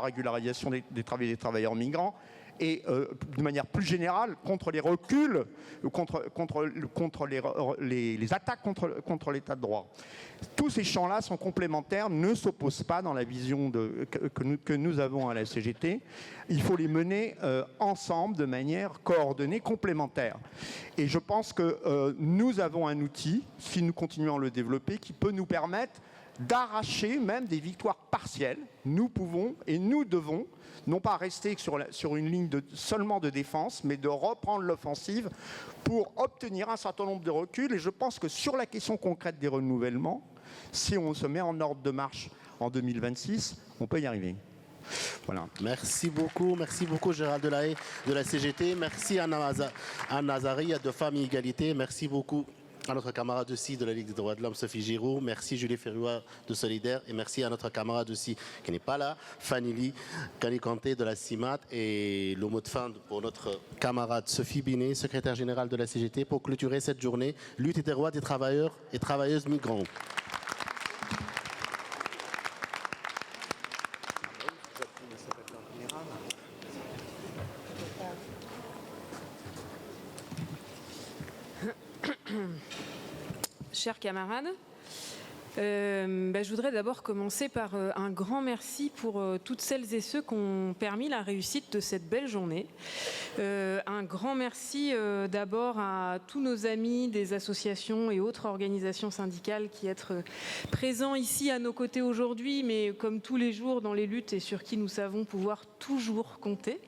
régularisation des travailleurs migrants. Et de manière plus générale, contre les reculs, contre les attaques contre l'état de droit. Tous ces champs-là sont complémentaires, ne s'opposent pas dans la vision que nous avons à la CGT. Il faut les mener ensemble de manière coordonnée, complémentaire. Et je pense que nous avons un outil, si nous continuons à le développer, qui peut nous permettre d'arracher même des victoires partielles. Nous pouvons et nous devons non pas rester sur une ligne seulement de défense, mais de reprendre l'offensive pour obtenir un certain nombre de reculs. Et je pense que sur la question concrète des renouvellements, si on se met en ordre de marche en 2026, on peut y arriver. Voilà. Merci beaucoup Gérald Delahaye de la CGT. Merci à Anne Nazari de Femmes et Égalité. Merci beaucoup à notre camarade aussi de la Ligue des droits de l'homme, Sophie Giroux. Merci Julie Ferrois de Solidaire. Et merci à notre camarade aussi, qui n'est pas là, Fanili Kanikanté de la CIMAT. Et le mot de fin pour notre camarade Sophie Binet, secrétaire générale de la CGT, pour clôturer cette journée. Lutte des droits des travailleurs et travailleuses migrants. Chers camarades, je voudrais d'abord commencer par un grand merci pour toutes celles et ceux qui ont permis la réussite de cette belle journée. Un grand merci d'abord à tous nos amis des associations et autres organisations syndicales qui sont présents ici à nos côtés aujourd'hui, mais comme tous les jours dans les luttes et sur qui nous savons pouvoir toujours compter.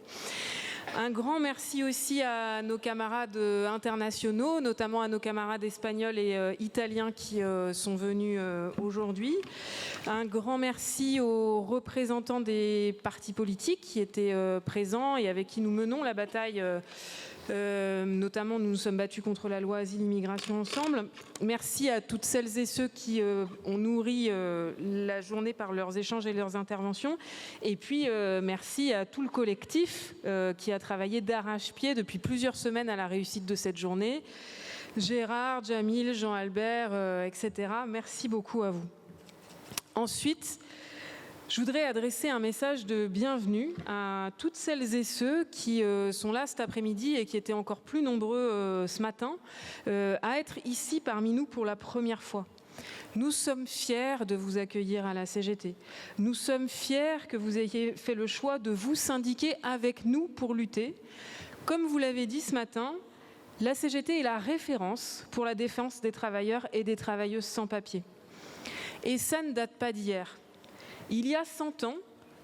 Un grand merci aussi à nos camarades internationaux, notamment à nos camarades espagnols et italiens qui sont venus aujourd'hui. Un grand merci aux représentants des partis politiques qui étaient présents et avec qui nous menons la bataille. Notamment, nous nous sommes battus contre la loi Asile-Immigration ensemble. Merci à toutes celles et ceux qui ont nourri la journée par leurs échanges et leurs interventions. Et puis, merci à tout le collectif qui a travaillé d'arrache-pied depuis plusieurs semaines à la réussite de cette journée. Gérard, Jamil, Jean-Albert, etc. Merci beaucoup à vous. Ensuite, je voudrais adresser un message de bienvenue à toutes celles et ceux qui sont là cet après-midi et qui étaient encore plus nombreux ce matin à être ici parmi nous pour la première fois. Nous sommes fiers de vous accueillir à la CGT. Nous sommes fiers que vous ayez fait le choix de vous syndiquer avec nous pour lutter. Comme vous l'avez dit ce matin, la CGT est la référence pour la défense des travailleurs et des travailleuses sans papier. Et ça ne date pas d'hier. Il y a 100 ans,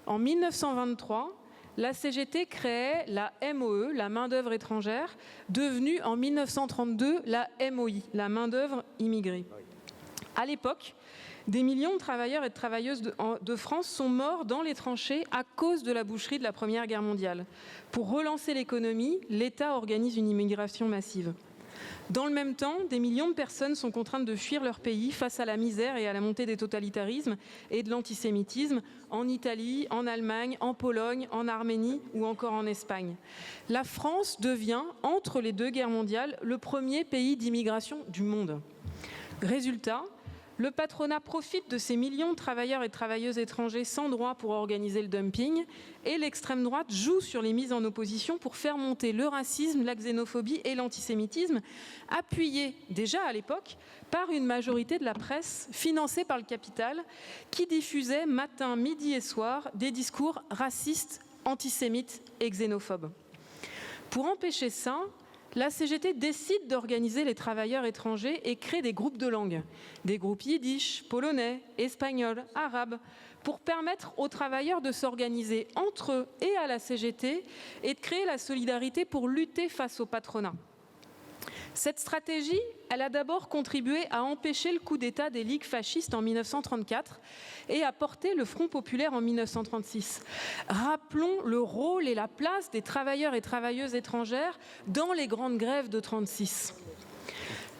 en 1923, la CGT créait la MOE, la main-d'œuvre étrangère, devenue en 1932 la MOI, la main-d'œuvre immigrée. À l'époque, des millions de travailleurs et de travailleuses de France sont morts dans les tranchées à cause de la boucherie de la Première Guerre mondiale. Pour relancer l'économie, l'État organise une immigration massive. Dans le même temps, des millions de personnes sont contraintes de fuir leur pays face à la misère et à la montée des totalitarismes et de l'antisémitisme en Italie, en Allemagne, en Pologne, en Arménie ou encore en Espagne. La France devient, entre les deux guerres mondiales, le premier pays d'immigration du monde. Résultat, le patronat profite de ces millions de travailleurs et de travailleuses étrangers sans droit pour organiser le dumping et l'extrême droite joue sur les mises en opposition pour faire monter le racisme, la xénophobie et l'antisémitisme, appuyés déjà à l'époque par une majorité de la presse financée par le capital qui diffusait matin, midi et soir des discours racistes, antisémites et xénophobes. Pour empêcher ça, la CGT décide d'organiser les travailleurs étrangers et crée des groupes de langue, des groupes yiddish, polonais, espagnol, arabes, pour permettre aux travailleurs de s'organiser entre eux et à la CGT et de créer la solidarité pour lutter face au patronat. Cette stratégie, elle a d'abord contribué à empêcher le coup d'État des ligues fascistes en 1934 et à porter le Front populaire en 1936. Rappelons le rôle et la place des travailleurs et travailleuses étrangères dans les grandes grèves de 1936.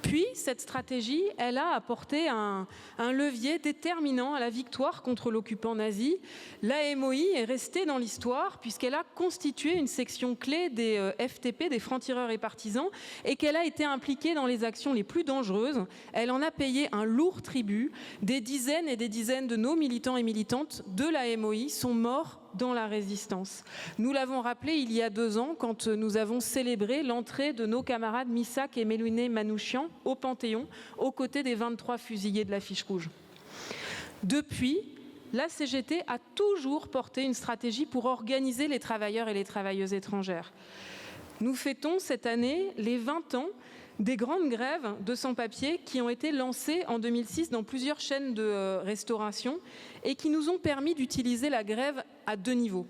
Puis, cette stratégie, elle a apporté un levier déterminant à la victoire contre l'occupant nazi. La MOI est restée dans l'histoire puisqu'elle a constitué une section clé des FTP, des francs-tireurs et partisans, et qu'elle a été impliquée dans les actions les plus dangereuses. Elle en a payé un lourd tribut. Des dizaines et des dizaines de nos militants et militantes de la MOI sont morts dans la résistance. Nous l'avons rappelé il y a 2 ans quand nous avons célébré l'entrée de nos camarades Missak et Melouné Manouchian au Panthéon, aux côtés des 23 fusillés de l'Affiche rouge. Depuis, la CGT a toujours porté une stratégie pour organiser les travailleurs et les travailleuses étrangères. Nous fêtons cette année les 20 ans des grandes grèves de sans-papiers qui ont été lancées en 2006 dans plusieurs chaînes de restauration et qui nous ont permis d'utiliser la grève à 2 niveaux.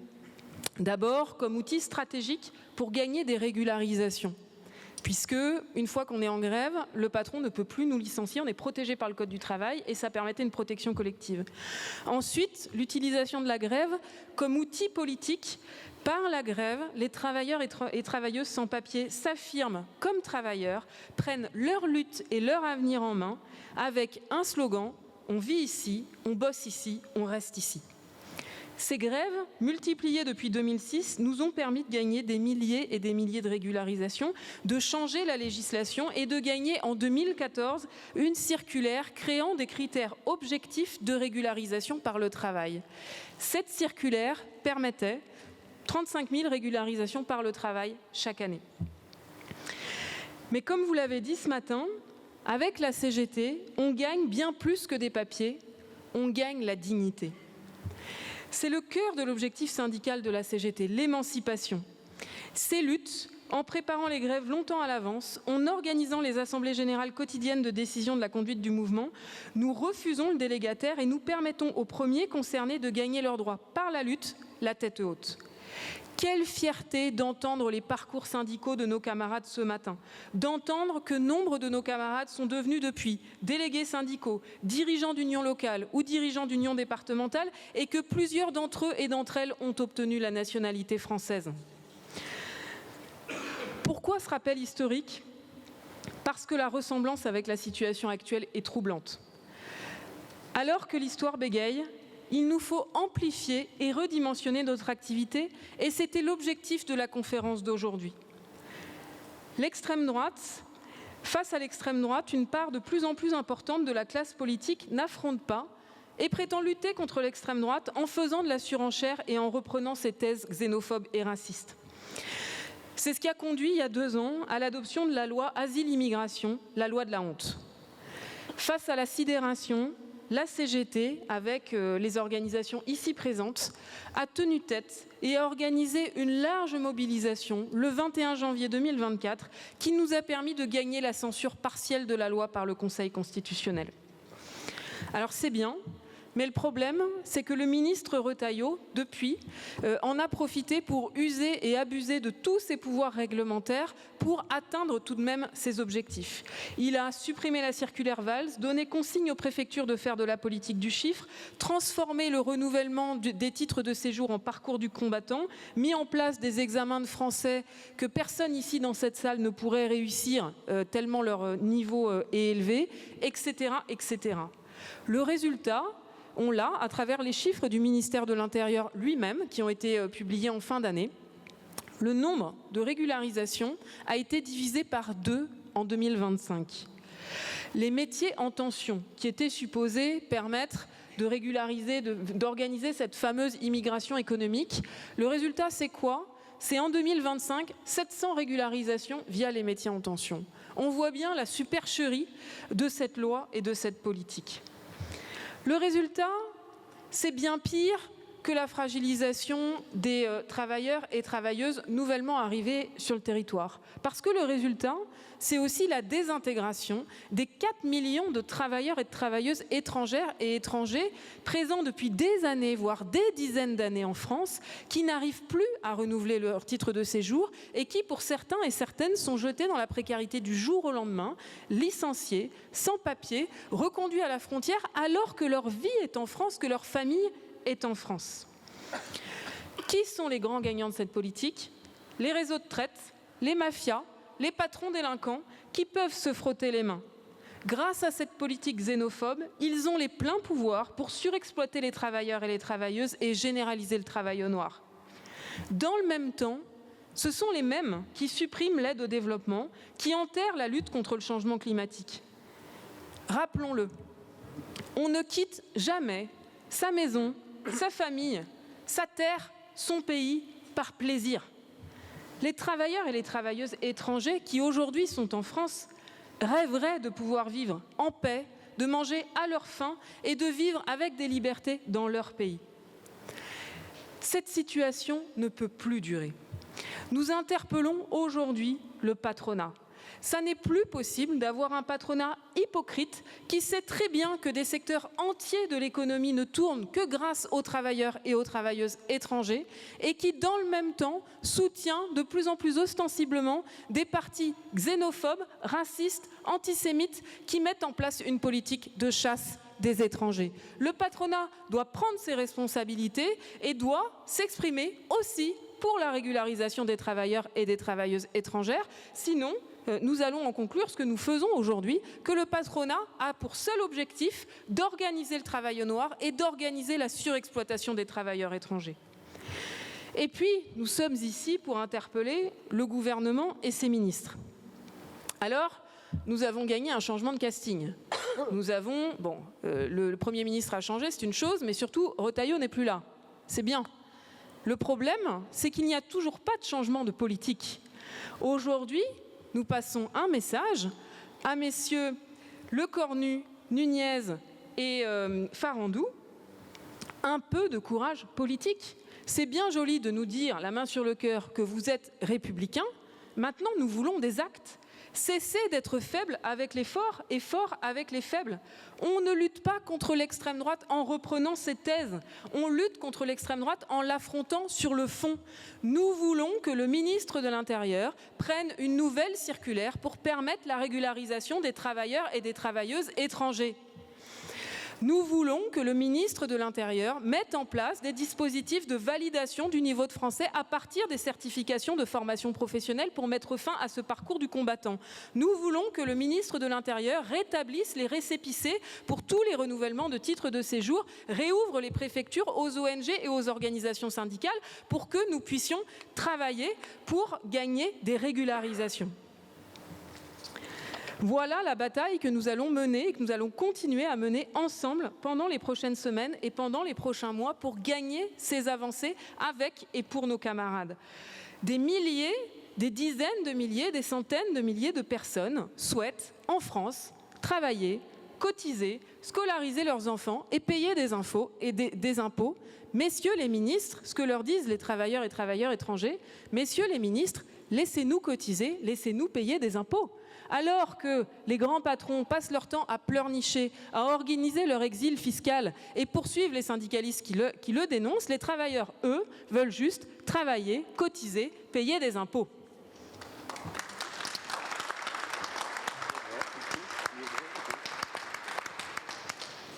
D'abord, comme outil stratégique pour gagner des régularisations. Puisque, une fois qu'on est en grève, le patron ne peut plus nous licencier, on est protégé par le Code du travail et ça permettait une protection collective. Ensuite, l'utilisation de la grève comme outil politique. Par la grève, les travailleurs et travailleuses sans papier s'affirment comme travailleurs, prennent leur lutte et leur avenir en main avec un slogan « On vit ici, on bosse ici, on reste ici ». Ces grèves, multipliées depuis 2006, nous ont permis de gagner des milliers et des milliers de régularisations, de changer la législation et de gagner en 2014 une circulaire créant des critères objectifs de régularisation par le travail. Cette circulaire permettait 35 000 régularisations par le travail chaque année. Mais comme vous l'avez dit ce matin, avec la CGT, on gagne bien plus que des papiers, on gagne la dignité. C'est le cœur de l'objectif syndical de la CGT, l'émancipation. Ces luttes, en préparant les grèves longtemps à l'avance, en organisant les assemblées générales quotidiennes de décision de la conduite du mouvement, nous refusons le délégataire et nous permettons aux premiers concernés de gagner leurs droits par la lutte, la tête haute. Quelle fierté d'entendre les parcours syndicaux de nos camarades ce matin, d'entendre que nombre de nos camarades sont devenus depuis délégués syndicaux, dirigeants d'unions locales ou dirigeants d'unions départementales et que plusieurs d'entre eux et d'entre elles ont obtenu la nationalité française. Pourquoi ce rappel historique ? Parce que la ressemblance avec la situation actuelle est troublante. Alors que l'histoire bégaye, il nous faut amplifier et redimensionner notre activité et c'était l'objectif de la conférence d'aujourd'hui. L'extrême droite, face à l'extrême droite, une part de plus en plus importante de la classe politique n'affronte pas et prétend lutter contre l'extrême droite en faisant de la surenchère et en reprenant ses thèses xénophobes et racistes. C'est ce qui a conduit il y a 2 ans à l'adoption de la loi Asile-Immigration, la loi de la honte. Face à la sidération, la CGT, avec les organisations ici présentes, a tenu tête et a organisé une large mobilisation le 21 janvier 2024 qui nous a permis de gagner la censure partielle de la loi par le Conseil constitutionnel. Alors c'est bien, mais le problème, c'est que le ministre Retailleau, depuis, en a profité pour user et abuser de tous ses pouvoirs réglementaires pour atteindre tout de même ses objectifs. Il a supprimé la circulaire Valls, donné consigne aux préfectures de faire de la politique du chiffre, transformé le renouvellement des titres de séjour en parcours du combattant, mis en place des examens de français que personne ici dans cette salle ne pourrait réussir tellement leur niveau est élevé, etc., etc. Le résultat, on l'a à travers les chiffres du ministère de l'Intérieur lui-même qui ont été publiés en fin d'année. Le nombre de régularisations a été divisé par 2 en 2025. Les métiers en tension qui étaient supposés permettre de régulariser, d'organiser cette fameuse immigration économique, le résultat c'est quoi ? C'est en 2025, 700 régularisations via les métiers en tension. On voit bien la supercherie de cette loi et de cette politique. Le résultat, c'est bien pire que la fragilisation des travailleurs et travailleuses nouvellement arrivés sur le territoire. Parce que le résultat, c'est aussi la désintégration des 4 millions de travailleurs et de travailleuses étrangères et étrangers présents depuis des années, voire des dizaines d'années en France, qui n'arrivent plus à renouveler leur titre de séjour et qui, pour certains et certaines, sont jetés dans la précarité du jour au lendemain, licenciés, sans papier, reconduits à la frontière alors que leur vie est en France, que leur famille est en France. Qui sont les grands gagnants de cette politique ? Les réseaux de traite, les mafias, les patrons délinquants qui peuvent se frotter les mains. Grâce à cette politique xénophobe, ils ont les pleins pouvoirs pour surexploiter les travailleurs et les travailleuses et généraliser le travail au noir. Dans le même temps, ce sont les mêmes qui suppriment l'aide au développement, qui enterrent la lutte contre le changement climatique. Rappelons-le, on ne quitte jamais sa maison, sa famille, sa terre, son pays par plaisir. Les travailleurs et les travailleuses étrangers qui aujourd'hui sont en France rêveraient de pouvoir vivre en paix, de manger à leur faim et de vivre avec des libertés dans leur pays. Cette situation ne peut plus durer. Nous interpellons aujourd'hui le patronat. Ça n'est plus possible d'avoir un patronat hypocrite qui sait très bien que des secteurs entiers de l'économie ne tournent que grâce aux travailleurs et aux travailleuses étrangers et qui, dans le même temps, soutient de plus en plus ostensiblement des partis xénophobes, racistes, antisémites qui mettent en place une politique de chasse des étrangers. Le patronat doit prendre ses responsabilités et doit s'exprimer aussi pour la régularisation des travailleurs et des travailleuses étrangères. Sinon, nous allons en conclure ce que nous faisons aujourd'hui, que le patronat a pour seul objectif d'organiser le travail au noir et d'organiser la surexploitation des travailleurs étrangers. Et puis, nous sommes ici pour interpeller le gouvernement et ses ministres. Alors, nous avons gagné un changement de casting. Nous avons, le Premier ministre a changé, c'est une chose, mais surtout, Retailleau n'est plus là. C'est bien. Le problème, c'est qu'il n'y a toujours pas de changement de politique. Aujourd'hui, nous passons un message à messieurs Lecornu, Nunez et Farandou. Un peu de courage politique. C'est bien joli de nous dire, la main sur le cœur, que vous êtes républicains. Maintenant, nous voulons des actes. Cessez d'être faibles avec les forts et forts avec les faibles. On ne lutte pas contre l'extrême droite en reprenant ses thèses. On lutte contre l'extrême droite en l'affrontant sur le fond. Nous voulons que le ministre de l'Intérieur prenne une nouvelle circulaire pour permettre la régularisation des travailleurs et des travailleuses étrangers. Nous voulons que le ministre de l'Intérieur mette en place des dispositifs de validation du niveau de français à partir des certifications de formation professionnelle pour mettre fin à ce parcours du combattant. Nous voulons que le ministre de l'Intérieur rétablisse les récépissés pour tous les renouvellements de titres de séjour, réouvre les préfectures aux ONG et aux organisations syndicales pour que nous puissions travailler pour gagner des régularisations. Voilà la bataille que nous allons mener et que nous allons continuer à mener ensemble pendant les prochaines semaines et pendant les prochains mois pour gagner ces avancées avec et pour nos camarades. Des milliers, des dizaines de milliers, des centaines de milliers de personnes souhaitent, en France, travailler, cotiser, scolariser leurs enfants et payer des impôts. Messieurs les ministres, ce que leur disent les travailleurs et travailleurs étrangers, messieurs les ministres, laissez-nous cotiser, laissez-nous payer des impôts. Alors que les grands patrons passent leur temps à pleurnicher, à organiser leur exil fiscal et poursuivent les syndicalistes qui le dénoncent, les travailleurs, eux, veulent juste travailler, cotiser, payer des impôts.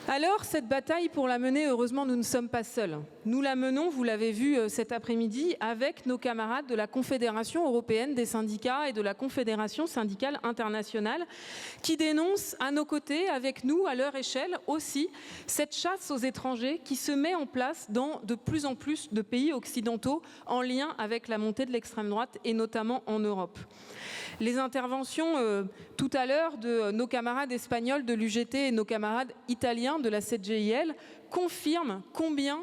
Alors, cette bataille, pour la mener, heureusement, nous ne sommes pas seuls. Nous la menons, vous l'avez vu cet après-midi, avec nos camarades de la Confédération européenne des syndicats et de la Confédération syndicale internationale, qui dénoncent à nos côtés, avec nous, à leur échelle aussi, cette chasse aux étrangers qui se met en place dans de plus en plus de pays occidentaux en lien avec la montée de l'extrême droite et notamment en Europe. Les interventions tout à l'heure de nos camarades espagnols de l'UGT et nos camarades italiens de la CGIL confirment combien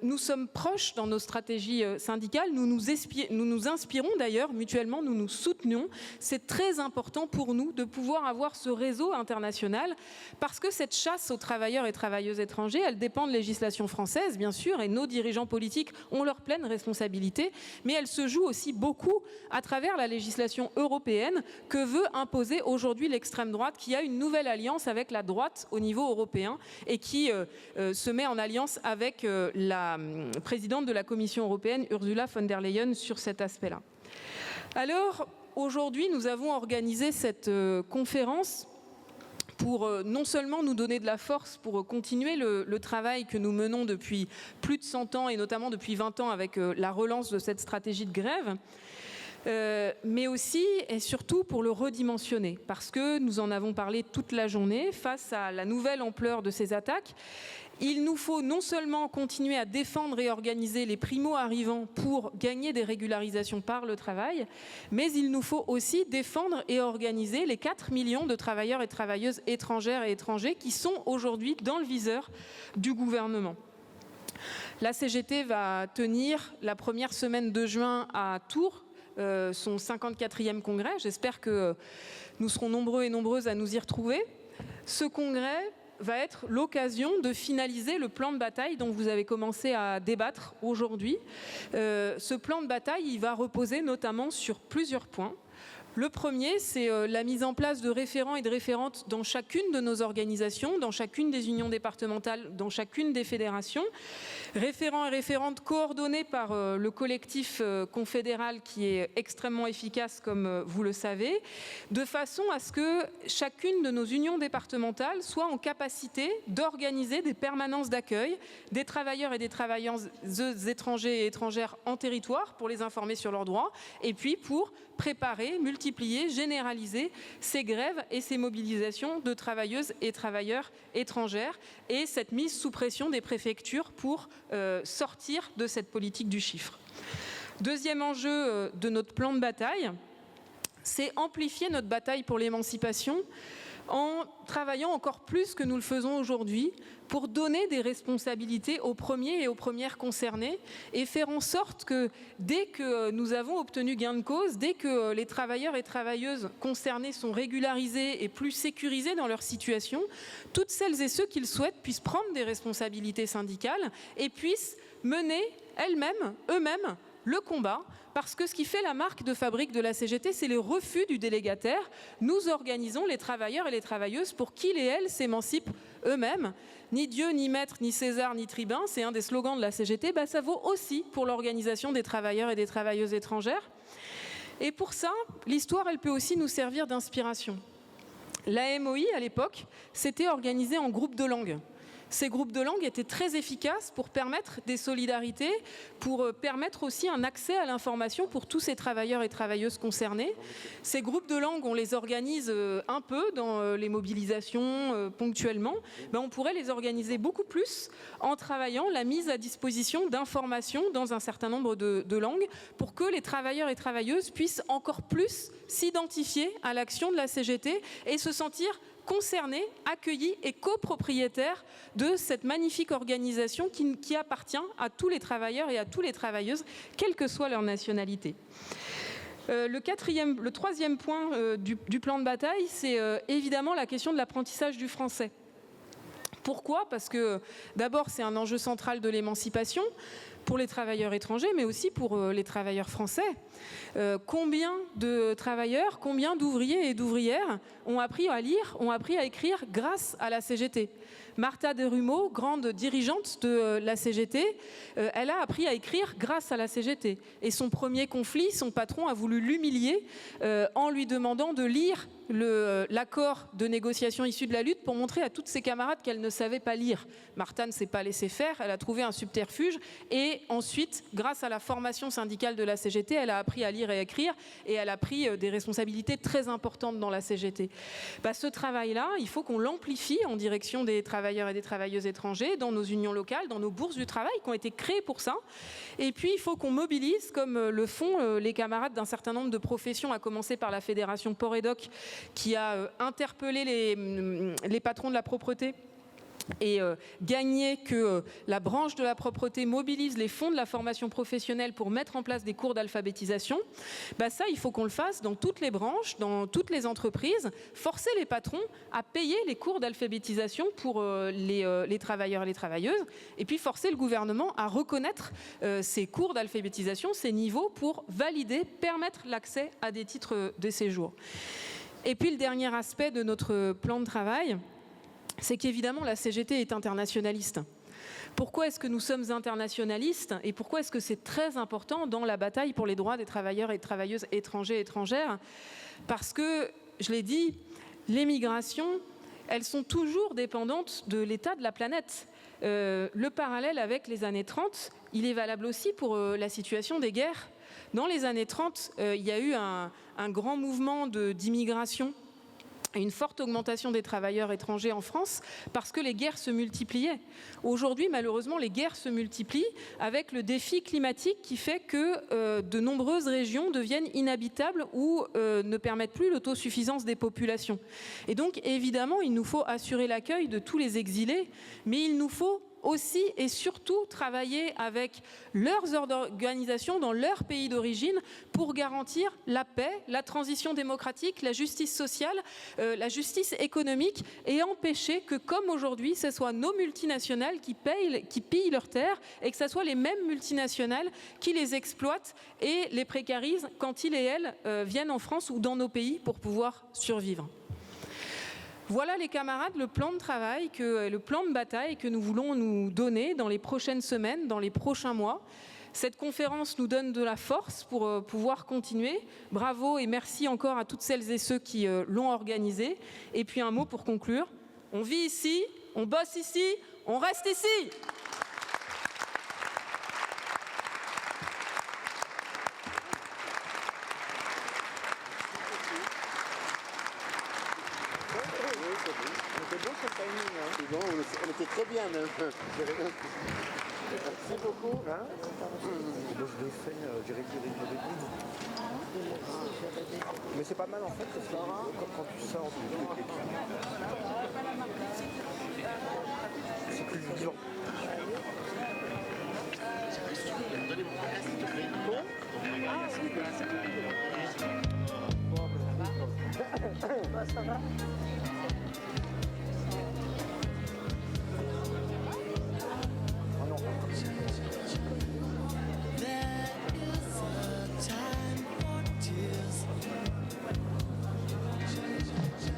nous sommes proches dans nos stratégies syndicales. Nous nous inspirons d'ailleurs mutuellement, nous nous soutenons. C'est très important pour nous de pouvoir avoir ce réseau international parce que cette chasse aux travailleurs et travailleuses étrangers, elle dépend de législation française, bien sûr, et nos dirigeants politiques ont leur pleine responsabilité, mais elle se joue aussi beaucoup à travers la législation européenne que veut imposer aujourd'hui l'extrême droite, qui a une nouvelle alliance avec la droite au niveau européen et qui se met en alliance avec la présidente de la Commission européenne, Ursula von der Leyen, sur cet aspect-là. Alors, aujourd'hui, nous avons organisé cette conférence pour non seulement nous donner de la force pour continuer le travail que nous menons depuis plus de 100 ans et notamment depuis 20 ans avec la relance de cette stratégie de grève, mais aussi et surtout pour le redimensionner, parce que nous en avons parlé toute la journée, face à la nouvelle ampleur de ces attaques, il nous faut non seulement continuer à défendre et organiser les primo-arrivants pour gagner des régularisations par le travail, mais il nous faut aussi défendre et organiser les 4 millions de travailleurs et travailleuses étrangères et étrangers qui sont aujourd'hui dans le viseur du gouvernement. La CGT va tenir la première semaine de juin à Tours, son 54e congrès. J'espère que nous serons nombreux et nombreuses à nous y retrouver. Ce congrès va être l'occasion de finaliser le plan de bataille dont vous avez commencé à débattre aujourd'hui. Ce plan de bataille, il va reposer notamment sur plusieurs points. Le premier, c'est la mise en place de référents et de référentes dans chacune de nos organisations, dans chacune des unions départementales, dans chacune des fédérations. Référents et référentes coordonnés par le collectif confédéral qui est extrêmement efficace, comme vous le savez, de façon à ce que chacune de nos unions départementales soit en capacité d'organiser des permanences d'accueil des travailleurs et des travailleuses étrangers et étrangères en territoire pour les informer sur leurs droits et puis pour préparer, multiplier, généraliser ces grèves et ces mobilisations de travailleuses et travailleurs étrangères et cette mise sous pression des préfectures pour sortir de cette politique du chiffre. Deuxième enjeu de notre plan de bataille, c'est amplifier notre bataille pour l'émancipation en travaillant encore plus que nous le faisons aujourd'hui pour donner des responsabilités aux premiers et aux premières concernés et faire en sorte que dès que nous avons obtenu gain de cause, dès que les travailleurs et travailleuses concernés sont régularisés et plus sécurisés dans leur situation, toutes celles et ceux qui le souhaitent puissent prendre des responsabilités syndicales et puissent mener elles-mêmes, eux-mêmes, le combat, parce que ce qui fait la marque de fabrique de la CGT, c'est le refus du délégataire. Nous organisons les travailleurs et les travailleuses pour qu'ils et elles s'émancipent eux-mêmes. Ni Dieu, ni maître, ni César, ni tribun, c'est un des slogans de la CGT, ça vaut aussi pour l'organisation des travailleurs et des travailleuses étrangères. Et pour ça, l'histoire, elle peut aussi nous servir d'inspiration. La MOI, à l'époque, s'était organisée en groupes de langue. Ces groupes de langue étaient très efficaces pour permettre des solidarités, pour permettre aussi un accès à l'information pour tous ces travailleurs et travailleuses concernés. Ces groupes de langue, on les organise un peu dans les mobilisations ponctuellement. On pourrait les organiser beaucoup plus en travaillant la mise à disposition d'informations dans un certain nombre de langues pour que les travailleurs et travailleuses puissent encore plus s'identifier à l'action de la CGT et se sentir concernés, accueillis et copropriétaires de cette magnifique organisation qui appartient à tous les travailleurs et à toutes les travailleuses, quelle que soit leur nationalité. Le troisième point du plan de bataille, c'est évidemment la question de l'apprentissage du français. Pourquoi ? Parce que d'abord, c'est un enjeu central de l'émancipation pour les travailleurs étrangers, mais aussi pour les travailleurs français. Combien de travailleurs, combien d'ouvriers et d'ouvrières ont appris à lire, ont appris à écrire grâce à la CGT ? Martha Derumeau, grande dirigeante de la CGT, elle a appris à écrire grâce à la CGT. Et son premier conflit, son patron a voulu l'humilier en lui demandant de lire l'accord de négociation issu de la lutte pour montrer à toutes ses camarades qu'elle ne savait pas lire. Martha ne s'est pas laissée faire, elle a trouvé un subterfuge et ensuite, grâce à la formation syndicale de la CGT, elle a appris à lire et à écrire et elle a pris des responsabilités très importantes dans la CGT. Ce travail-là, il faut qu'on l'amplifie en direction des travailleurs et des travailleuses étrangers, dans nos unions locales, dans nos bourses du travail qui ont été créées pour ça. Et puis, il faut qu'on mobilise, comme le font les camarades d'un certain nombre de professions, à commencer par la Fédération Port et Doc, qui a interpellé les patrons de la propreté et gagner que la branche de la propreté mobilise les fonds de la formation professionnelle pour mettre en place des cours d'alphabétisation, ça, il faut qu'on le fasse dans toutes les branches, dans toutes les entreprises, forcer les patrons à payer les cours d'alphabétisation pour les travailleurs et les travailleuses, et puis forcer le gouvernement à reconnaître ces cours d'alphabétisation, ces niveaux, pour valider, permettre l'accès à des titres de séjour. Et puis le dernier aspect de notre plan de travail, c'est qu'évidemment la CGT est internationaliste. Pourquoi est-ce que nous sommes internationalistes et pourquoi est-ce que c'est très important dans la bataille pour les droits des travailleurs et travailleuses étrangers et étrangères ? Parce que, je l'ai dit, les migrations, elles sont toujours dépendantes de l'état de la planète. le parallèle avec les années 30, il est valable aussi pour la situation des guerres. Dans les années 30, il y a eu un grand mouvement d'immigration, une forte augmentation des travailleurs étrangers en France parce que les guerres se multipliaient. Aujourd'hui, malheureusement, les guerres se multiplient avec le défi climatique qui fait que de nombreuses régions deviennent inhabitables ou ne permettent plus l'autosuffisance des populations. Et donc, évidemment, il nous faut assurer l'accueil de tous les exilés, mais il nous faut aussi et surtout travailler avec leurs organisations dans leur pays d'origine pour garantir la paix, la transition démocratique, la justice sociale, la justice économique et empêcher que, comme aujourd'hui, ce soit nos multinationales qui pillent leurs terres et que ce soit les mêmes multinationales qui les exploitent et les précarisent quand ils et elles viennent en France ou dans nos pays pour pouvoir survivre. Voilà les camarades, le plan de travail, le plan de bataille que nous voulons nous donner dans les prochaines semaines, dans les prochains mois. Cette conférence nous donne de la force pour pouvoir continuer. Bravo et merci encore à toutes celles et ceux qui l'ont organisée. Et puis un mot pour conclure. On vit ici, on bosse ici, on reste ici. Bon, on était très bien même. Merci beaucoup. Mais c'est pas mal en fait, parce que quand tu sors du c'est plus vivant. Ça va.